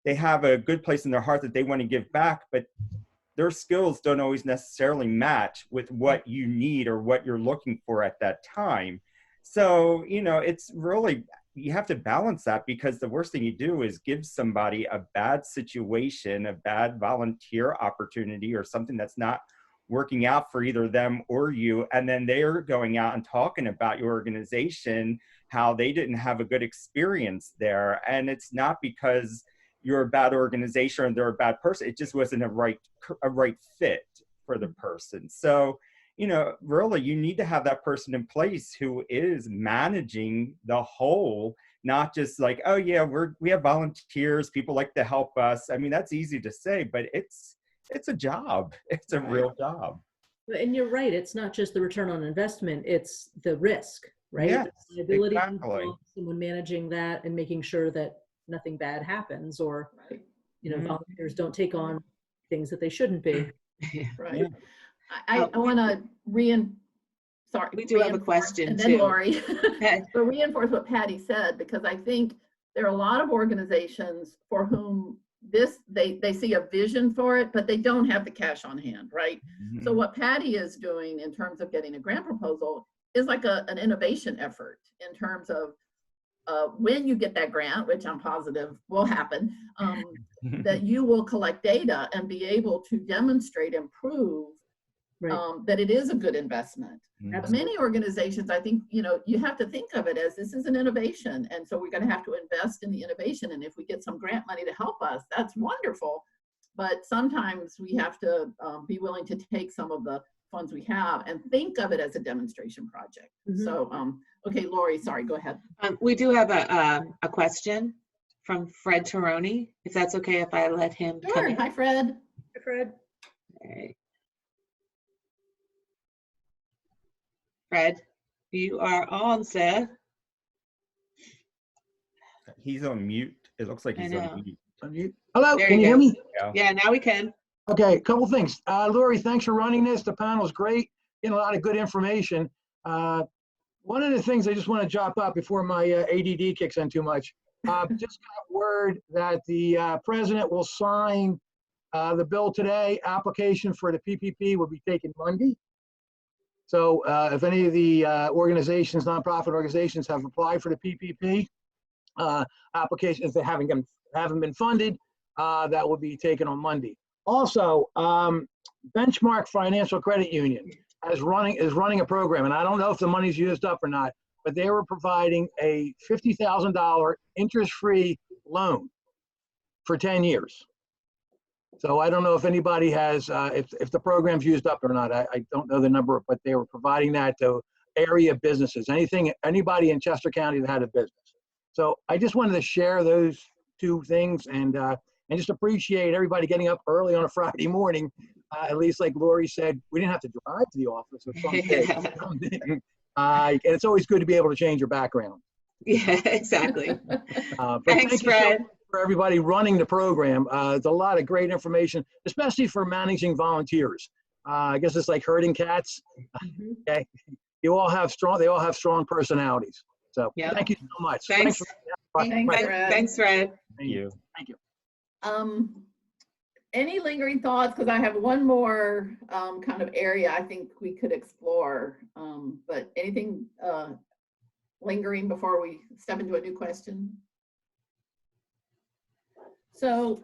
have a good place in their heart that they want to give back, but their skills don't always necessarily match with what you need or what you're looking for at that time. So, it's really, you have to balance that, because the worst thing you do is give somebody a bad situation, a bad volunteer opportunity, or something that's not working out for either them or you, and then they're going out and talking about your organization, how they didn't have a good experience there. And it's not because you're a bad organization or they're a bad person. It just wasn't a right fit for the person. So, really, you need to have that person in place who is managing the whole, not just like, oh yeah, we have volunteers, people like to help us. I mean, that's easy to say, but it's a job. It's a real job.
And you're right. It's not just the return on investment, it's the risk, right?
Yes,
the liability
exactly.
involved, someone managing that and making sure that nothing bad happens, or, volunteers don't take on things that they shouldn't be.
Right.
Yeah.
I want to
we do have a question
and then
too.
Lori, but reinforce what Patty said, because I think there are a lot of organizations for whom they see a vision for it, but they don't have the cash on hand, right?
Mm-hmm.
So what Patty is doing in terms of getting a grant proposal is like an innovation effort in terms of when you get that grant, which I'm positive will happen, that you will collect data and be able to demonstrate and prove that it is a good investment. Many organizations, I think, you have to think of it as this is an innovation. And so we're going to have to invest in the innovation. And if we get some grant money to help us, that's wonderful. But sometimes we have to be willing to take some of the funds we have and think of it as a demonstration project. So, okay, Lori, sorry, go ahead.
We do have a question from Fred Taroni, if that's okay if I let him come
Sure.
in.
Hi, Fred.
Fred.
Okay. Fred, you are on, sir.
He's on mute. It looks like
I
he's on
know.
mute.
Unmute. Hello,
There
can
you
you hear
go.
me?
Yeah, now we can.
Okay, a couple things. Lori, thanks for running this. The panel's great, getting a lot of good information. One of the things I just want to jot up before my ADD kicks in too much, just got word that the president will sign the bill today. Application for the PPP will be taken Monday. So if any of the organizations, nonprofit organizations have applied for the PPP applications, if they haven't been funded, that will be taken on Monday. Also, Benchmark Financial Credit Union is running a program, and I don't know if the money's used up or not, but they were providing a $50,000 interest-free loan for 10 years. So I don't know if anybody has, if the program's used up or not. I don't know the number, but they were providing that to area businesses, anybody in Chester County that had a business. So I just wanted to share those two things and just appreciate everybody getting up early on a Friday morning. At least like Lori said, we didn't have to drive to the office or something. And it's always good to be able to change your background.
Yeah, exactly.
But
Thanks,
thank you
Fred.
so much for everybody running the program. It's a lot of great information, especially for managing volunteers. I guess it's like herding cats. Okay, they all have strong personalities. So
Yep.
thank you so much.
Thanks.
Thanks, Fred.
Thanks, Fred.
Thank you.
Thank you.
Any lingering thoughts? Because I have one more kind of area I think we could explore. But anything lingering before we step into a new question? So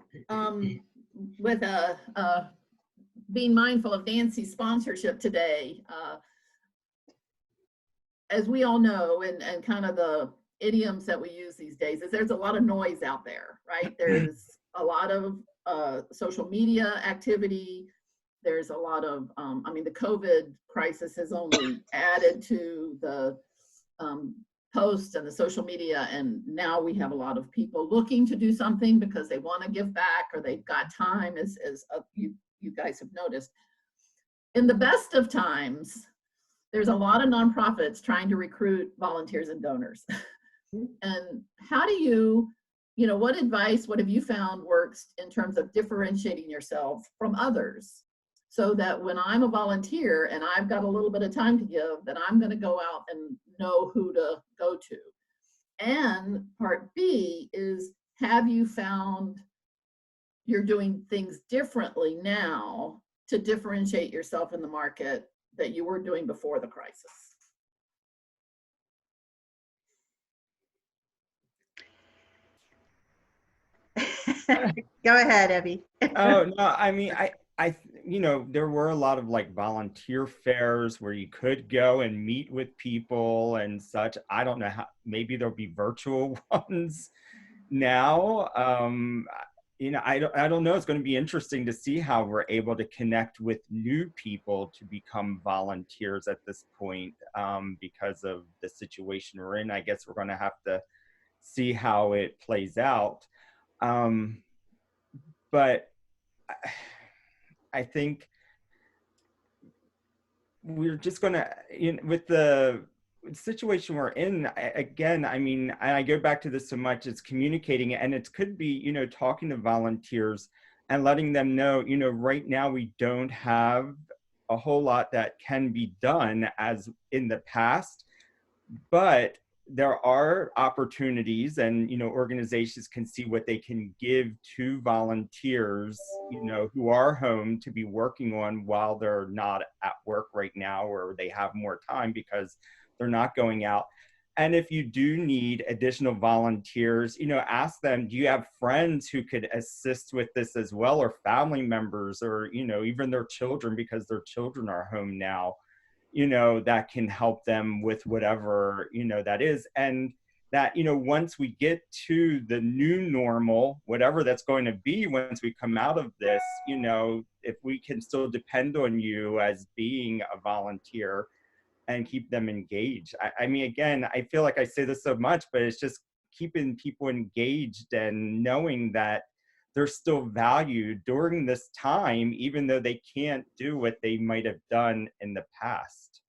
with being mindful of Nancy's sponsorship today, as we all know, and kind of the idioms that we use these days, is there's a lot of noise out there, right? There's a lot of social media activity. There's a lot of, I mean, the COVID crisis has only added to the posts and the social media, and now we have a lot of people looking to do something because they want to give back or they've got time, as you guys have noticed. In the best of times, there's a lot of nonprofits trying to recruit volunteers and donors. And how do you know, what advice, what have you found works in terms of differentiating yourself from others, so that when I'm a volunteer and I've got a little bit of time to give, that I'm going to go out and know who to go to? And part B is, have you found you're doing things differently now to differentiate yourself in the market that you were doing before the crisis?
Go ahead, Evie.
Oh, no, I mean, you know, there were a lot of like volunteer fairs where you could go and meet with people and such. I don't know how, maybe there'll be virtual ones now. You know, I don't know. It's going to be interesting to see how we're able to connect with new people to become volunteers at this point, because of the situation we're in. I guess we're going to have to see how it plays out. But I think we're just going to, with the situation we're in, again, I mean, I go back to this so much, it's communicating, and it could be, you know, talking to volunteers and letting them know, you know, right now we don't have a whole lot that can be done as in the past, but there are opportunities, and, you know, organizations can see what they can give to volunteers, you know, who are home to be working on while they're not at work right now, or they have more time because they're not going out. And if you do need additional volunteers, you know, ask them, do you have friends who could assist with this as well, or family members, or, you know, even their children, because their children are home now, you know, that can help them with whatever, you know, that is. And that, you know, once we get to the new normal, whatever that's going to be, once we come out of this, you know, if we can still depend on you as being a volunteer and keep them engaged. I mean, again, I feel like I say this so much, but it's just keeping people engaged and knowing that they're still valued during this time, even though they can't do what they might have done in the past.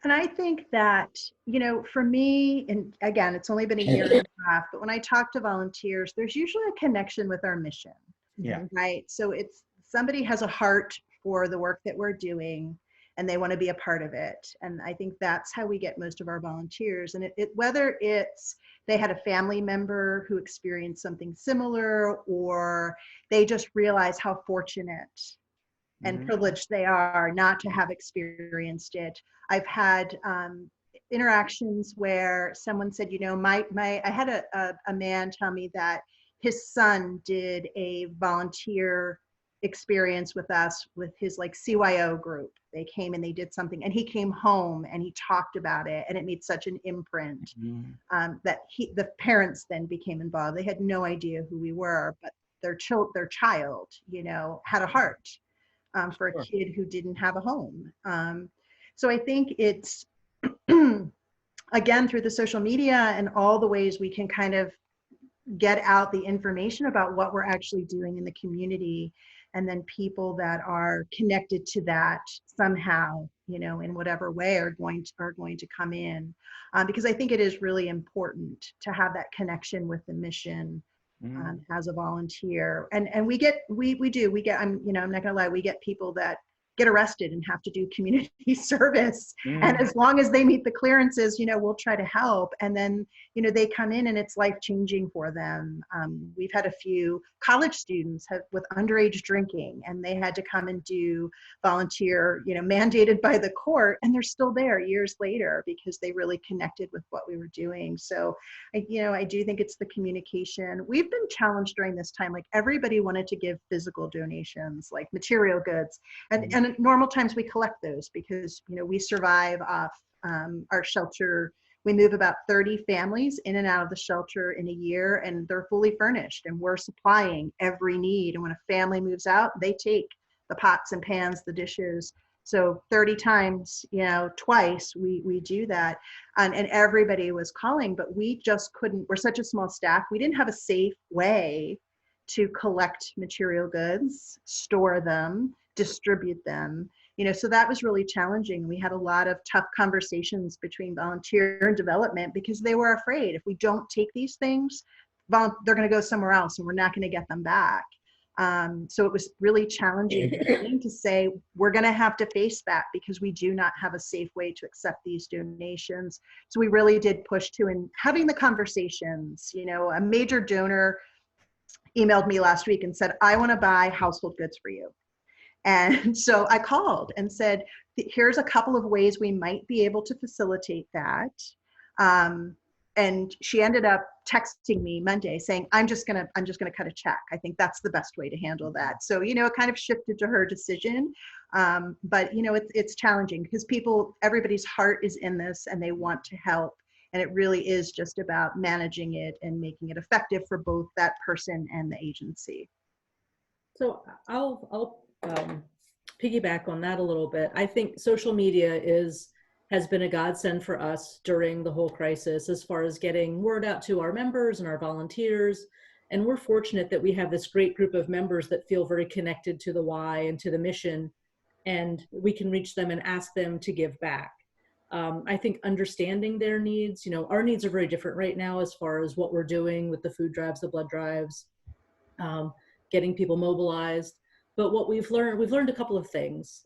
And I think that, you know, for me, and again, it's only been a year and a half, but when I talk to volunteers, there's usually a connection with our mission,
Yeah.
right? So it's somebody has a heart for the work that we're doing and they want to be a part of it. And I think that's how we get most of our volunteers. And whether it's they had a family member who experienced something similar, or they just realize how fortunate and privileged they are not to have experienced it. I've had interactions where someone said, you know, I had a man tell me that his son did a volunteer experience with us with his like CYO group. They came and they did something, and he came home and he talked about it, and it made such an imprint that the parents then became involved. They had no idea who we were, but their child, you know, had a heart for a kid who didn't have a home. So I think it's, again, through the social media and all the ways we can kind of get out the information about what we're actually doing in the community, and then people that are connected to that somehow, you know, in whatever way are going to come in, because I think it is really important to have that connection with the mission. As a volunteer, and we get, I'm, you know, I'm not gonna lie, we get people that get arrested and have to do community service, and as long as they meet the clearances, you know, we'll try to help. And then, you know, they come in and it's life-changing for them. We've had a few college students with underage drinking, and they had to come and do volunteer, you know, mandated by the court, and they're still there years later because they really connected with what we were doing. So I do think it's the communication. We've been challenged during this time, like everybody wanted to give physical donations, like material goods, and at normal times we collect those because, you know, we survive off our shelter. We move about 30 families in and out of the shelter in a year, and they're fully furnished, and we're supplying every need. And when a family moves out, they take the pots and pans, the dishes. So 30 times, you know, twice we do that. And everybody was calling, but we just couldn't, we're such a small staff. We didn't have a safe way to collect material goods, store them, distribute them, you know, so that was really challenging. We had a lot of tough conversations between volunteer and development because they were afraid if we don't take these things, they're going to go somewhere else and we're not going to get them back. So it was really challenging to say, we're going to have to face that because we do not have a safe way to accept these donations. So we really did push to, and having the conversations, you know, a major donor emailed me last week and said, I want to buy household goods for you. And so I called and said, here's a couple of ways we might be able to facilitate that. And she ended up texting me Monday saying, I'm just gonna cut a check. I think that's the best way to handle that. So, you know, it kind of shifted to her decision. But, you know, it's challenging because everybody's heart is in this and they want to help. And it really is just about managing it and making it effective for both that person and the agency.
So I'll piggyback on that a little bit. I think social media has been a godsend for us during the whole crisis as far as getting word out to our members and our volunteers. And we're fortunate that we have this great group of members that feel very connected to the why and to the mission, and we can reach them and ask them to give back. I think understanding their needs, you know, our needs are very different right now as far as what we're doing with the food drives, the blood drives, getting people mobilized. But what we've learned a couple of things,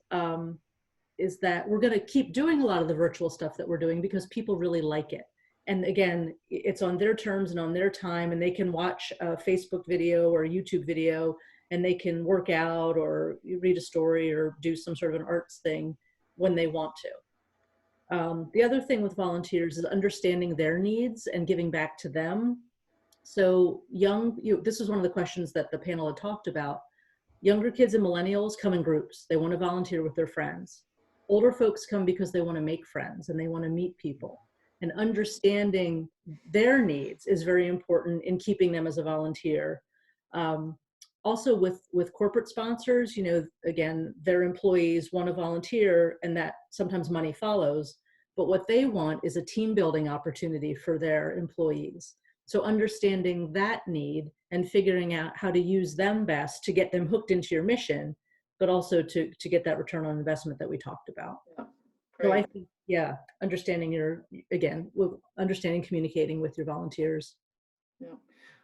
is that we're going to keep doing a lot of the virtual stuff that we're doing because people really like it. And again, it's on their terms and on their time, and they can watch a Facebook video or a YouTube video, and they can work out or read a story or do some sort of an arts thing when they want to. The other thing with volunteers is understanding their needs and giving back to them. So this is one of the questions that the panel had talked about. Younger kids and millennials come in groups. They want to volunteer with their friends. Older folks come because they want to make friends and they want to meet people. And understanding their needs is very important in keeping them as a volunteer. Also with corporate sponsors, you know, again, their employees want to volunteer and that sometimes money follows, but what they want is a team building opportunity for their employees. So understanding that need and figuring out how to use them best to get them hooked into your mission, but also to get that return on investment that we talked about.
Yeah,
So I
great.
think, yeah, understanding understanding communicating with your volunteers.
Yeah.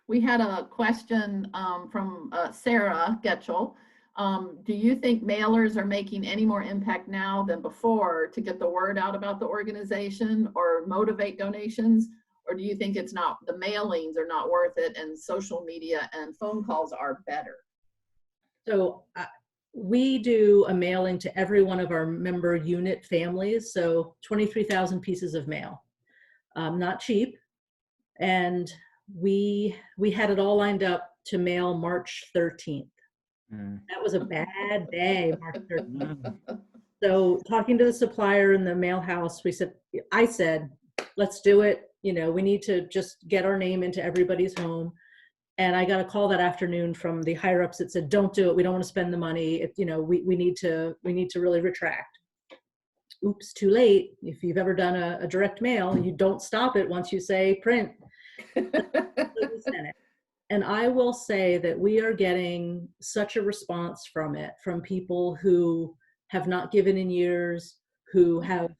We had a question from Sarah Getchell. Do you think mailers are making any more impact now than before to get the word out about the organization or motivate donations? Or do you think it's not, the mailings are not worth it and social media and phone calls are better?
So we do a mailing to every one of our member unit families. So 23,000 pieces of mail, not cheap. And we had it all lined up to mail March 13th. That was a bad day, March 13th. So talking to the supplier in the mail house, I said, let's do it. We need to just get our name into everybody's home. And I got a call that afternoon from the higher ups that said, don't do it. We don't want to spend the money. We need to really retract. Oops, too late. If you've ever done a direct mail, you don't stop it once you say print. And I will say that we are getting such a response from it, from people who have not given in years, who have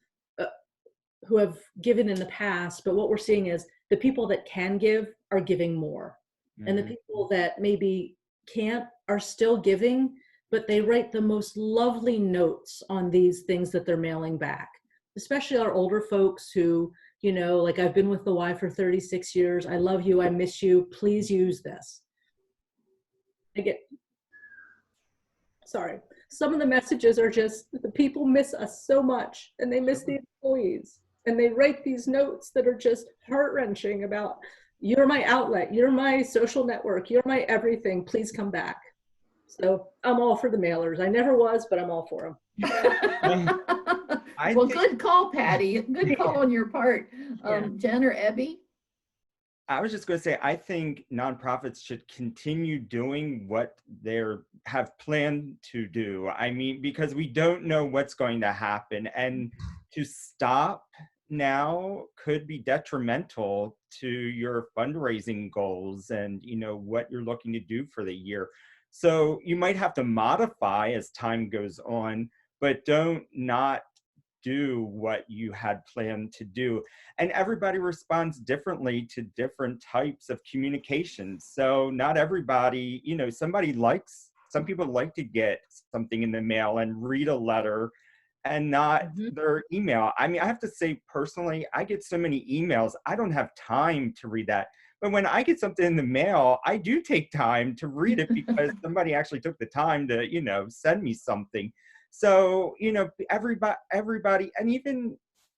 given in the past. But what we're seeing is the people that can give are giving more. And the people that maybe can't are still giving, but they write the most lovely notes on these things that they're mailing back, especially our older folks who, like, I've been with the Y for 36 years. I love you. I miss you. Please use this. Some of the messages are just, the people miss us so much and they miss the employees. And they write these notes that are just heart-wrenching about, you're my outlet, you're my social network, you're my everything, please come back. So I'm all for the mailers. I never was, but I'm all for them.
Well, good call, Patty. Good call on your part. Jen or Ebby?
I was just going to say, I think nonprofits should continue doing what they have planned to do. I mean, because we don't know what's going to happen, and to stop now could be detrimental to your fundraising goals and what you're looking to do for the year. So you might have to modify as time goes on, but don't not do what you had planned to do. And everybody responds differently to different types of communication. So not everybody, some people like to get something in the mail and read a letter and not their email. I mean, I have to say personally, I get so many emails, I don't have time to read that. But when I get something in the mail, I do take time to read it because somebody actually took the time to, send me something. So, everybody, and even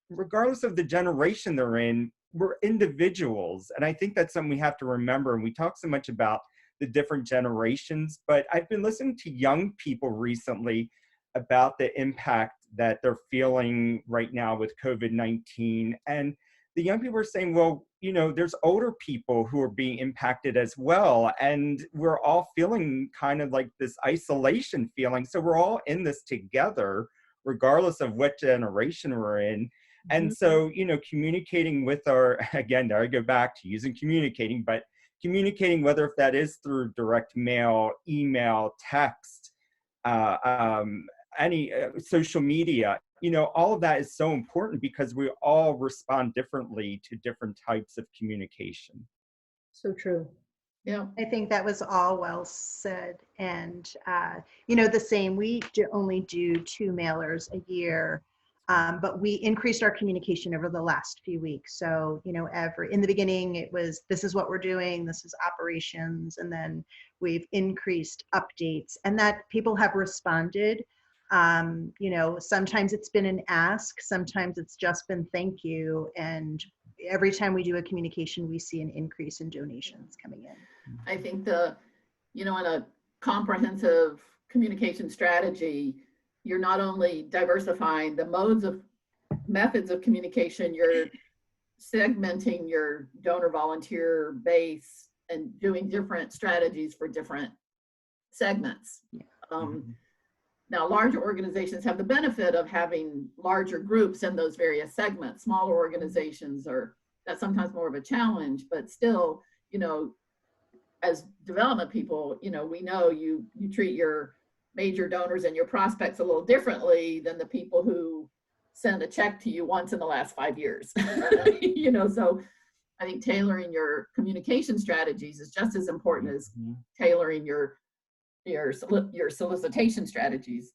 regardless of the generation they're in, we're individuals. And I think that's something we have to remember. And we talk so much about the different generations, but I've been listening to young people recently about the impact that they're feeling right now with COVID-19. And the young people are saying, well, there's older people who are being impacted as well. And we're all feeling kind of like this isolation feeling. So we're all in this together, regardless of what generation we're in. And so, communicating with again, there I go back to using communicating, but communicating, whether if that is through direct mail, email, text, any social media, all of that is so important because we all respond differently to different types of communication.
So true.
Yeah.
I think that was all well said. And, the same, we only do 2 mailers a year, but we increased our communication over the last few weeks. So, in the beginning, it was, this is what we're doing, this is operations, and then we've increased updates, and that people have responded. Sometimes it's been an ask, sometimes it's just been thank you. And every time we do a communication, we see an increase in donations coming in.
I think in a comprehensive communication strategy, you're not only diversifying the methods of communication, you're segmenting your donor volunteer base and doing different strategies for different segments. Now, larger organizations have the benefit of having larger groups in those various segments. Smaller organizations that's sometimes more of a challenge, but still, as development people, we know you treat your major donors and your prospects a little differently than the people who send a check to you once in the last 5 years. So I think tailoring your communication strategies is just as important as tailoring your solicitation strategies.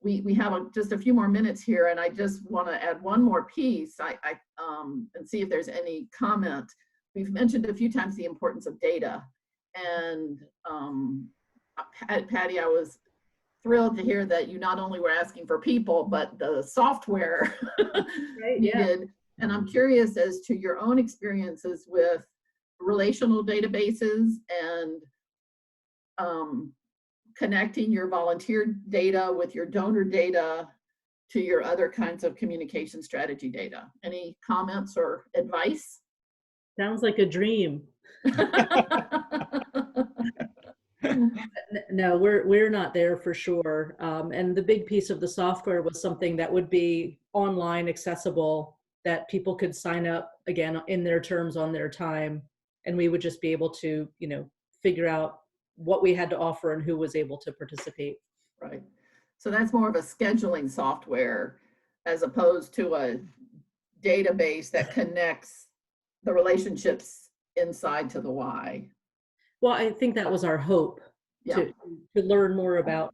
We have just a few more minutes here, and I just want to add one more piece. And see if there's any comment. We've mentioned a few times the importance of data, and Patty, I was thrilled to hear that you not only were asking for people, but the software
Right,
needed. And I'm curious as to your own experiences with relational databases and connecting your volunteer data with your donor data to your other kinds of communication strategy data. Any comments or advice?
Sounds like a dream. No, we're not there for sure. And the big piece of the software was something that would be online accessible, that people could sign up again in their terms on their time, and we would just be able to, figure out what we had to offer and who was able to participate.
Right. So that's more of a scheduling software as opposed to a database that connects the relationships inside to the why.
Well, I think that was our hope, to learn more about,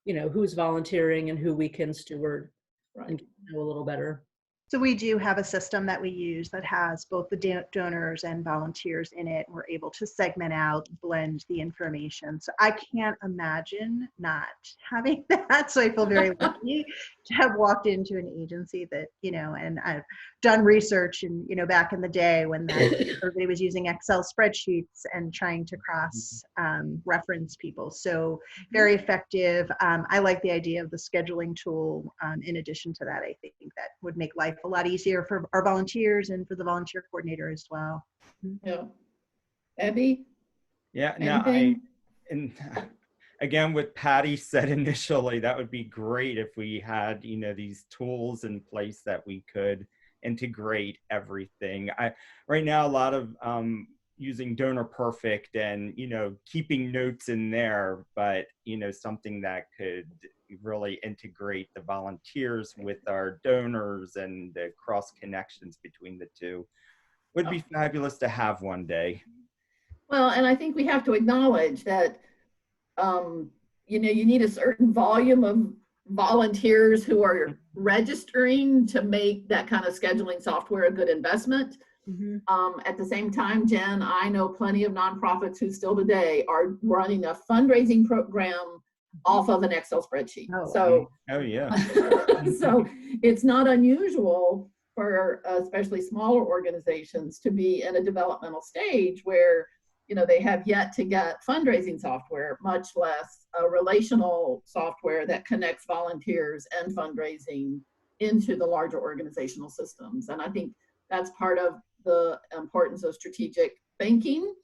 who's volunteering and who we can steward,
Right.
and know a little better.
So we do have a system that we use that has both the donors and volunteers in it. We're able to segment out, blend the information. So I can't imagine not having that. So I feel very lucky to have walked into an agency that, and I've done research and, back in the day when everybody was using Excel spreadsheets and trying to cross reference people. So very effective. I like the idea of the scheduling tool. In addition to that, I think that would make life a lot easier for our volunteers and for the volunteer coordinator as well.
Yeah. Abby?
Yeah,
Anything?
and again, what Patty said initially, that would be great if we had, these tools in place that we could integrate everything. Right now, a lot of using Donor Perfect and, keeping notes in there, but, something that could really integrate the volunteers with our donors and the cross connections between the two would be fabulous to have one day.
Well, and I think we have to acknowledge that, you need a certain volume of volunteers who are registering to make that kind of scheduling software a good investment. At the same time, Jen, I know plenty of nonprofits who still today are running a fundraising program off of an Excel spreadsheet. So it's not unusual for especially smaller organizations to be in a developmental stage where they have yet to get fundraising software, much less a relational software that connects volunteers and fundraising into the larger organizational systems. And I think that's part of the importance of strategic thinking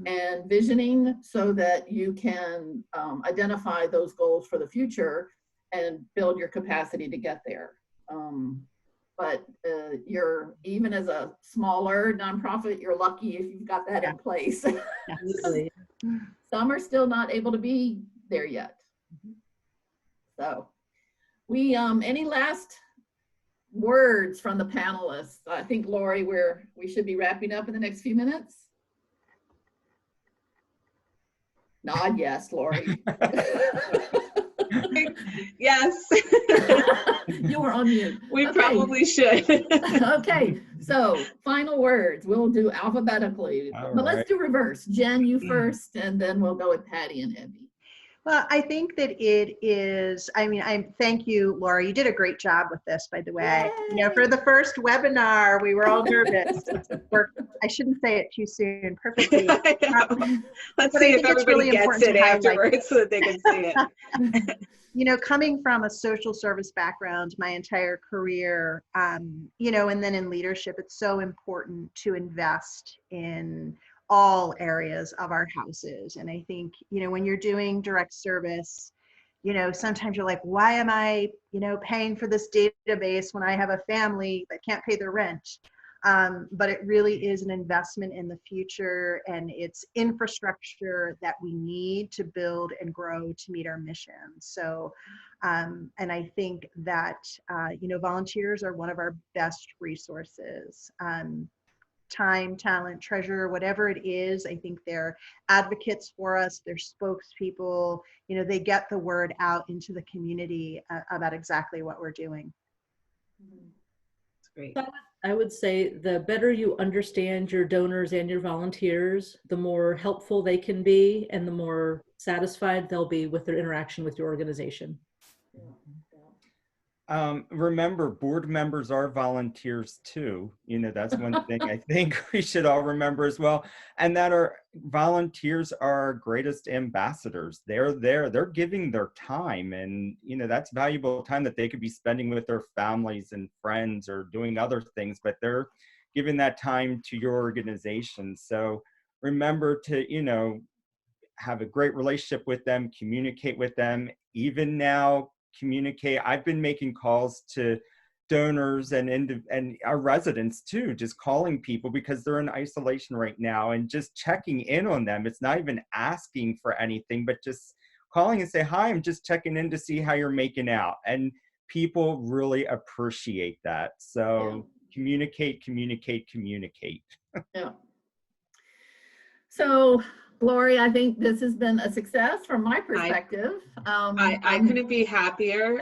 and visioning, so that you can identify those goals for the future and build your capacity to get there. But you're, even as a smaller nonprofit, you're lucky if you've got that in place. Some are still not able to be there yet. So we, any last words from the panelists? I think, Lori, we should be wrapping up in the next few minutes. Nod yes, Lori.
Yes.
You were on mute.
We probably should.
Okay, so final words. We'll do alphabetically, but let's do reverse. Jen, you first, and then we'll go with Patty and Abby.
Well, I think that it is, I thank you, Laura. You did a great job with this, by the way. For the first webinar, we were all nervous. I shouldn't say it too soon. Perfectly.
Let's see if everybody gets it afterwards so that they can see it.
Coming from a social service background my entire career, and then in leadership, it's so important to invest in all areas of our houses. And I think, when you're doing direct service, sometimes you're like, why am I, paying for this database when I have a family that can't pay their rent? But it really is an investment in the future, and it's infrastructure that we need to build and grow to meet our mission. So, and I think that, volunteers are one of our best resources. Time, talent, treasure, whatever it is, I think they're advocates for us, they're spokespeople, they get the word out into the community about exactly what we're doing.
That's great.
I would say the better you understand your donors and your volunteers, the more helpful they can be and the more satisfied they'll be with their interaction with your organization.
Remember, board members are volunteers too. That's one thing I think we should all remember as well. And that our volunteers are our greatest ambassadors. They're there, they're giving their time, and that's valuable time that they could be spending with their families and friends or doing other things, but they're giving that time to your organization. So remember to, have a great relationship with them, communicate with them. Even now, communicate. I've been making calls to donors and our residents too, just calling people because they're in isolation right now and just checking in on them. It's not even asking for anything, but just calling and say, hi, I'm just checking in to see how you're making out. And people really appreciate that. So communicate, communicate, communicate.
Yeah. So, Lori, I think this has been a success from my perspective.
I couldn't be happier.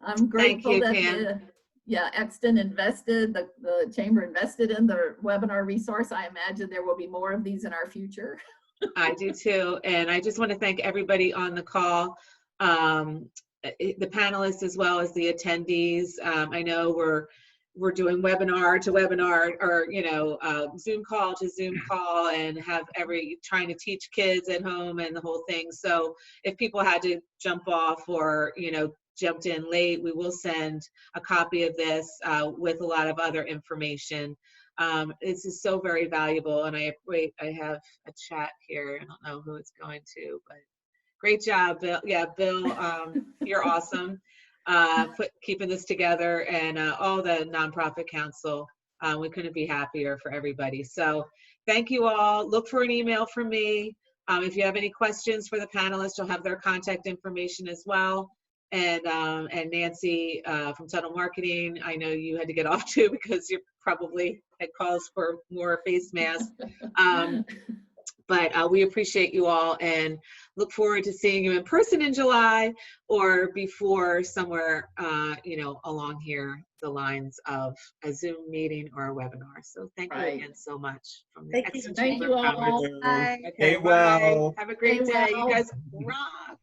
I'm grateful
thank you,
that
Pam.
Exton invested, the chamber invested in the webinar resource. I imagine there will be more of these in our future.
I do too. And I just want to thank everybody on the call, the panelists as well as the attendees. I know we're doing webinar to webinar, or Zoom call to Zoom call, and trying to teach kids at home and the whole thing. So if people had to jump off or jumped in late, we will send a copy of this with a lot of other information. This is so very valuable, and I have a chat here. I don't know who it's going to, but great job, Bill. Yeah, Bill, you're awesome. Keeping this together, and all the nonprofit council. We couldn't be happier for everybody. So thank you all. Look for an email from me. If you have any questions for the panelists, you'll have their contact information as well. And Nancy from Tuttle Marketing, I know you had to get off too because you probably had calls for more face masks. But we appreciate you all and look forward to seeing you in person in July or before somewhere, along here the lines of a Zoom meeting or a webinar. So thank you again so much.
Thank you all.
Bye.
Okay,
well.
Have a great day.
Well.
You guys rock.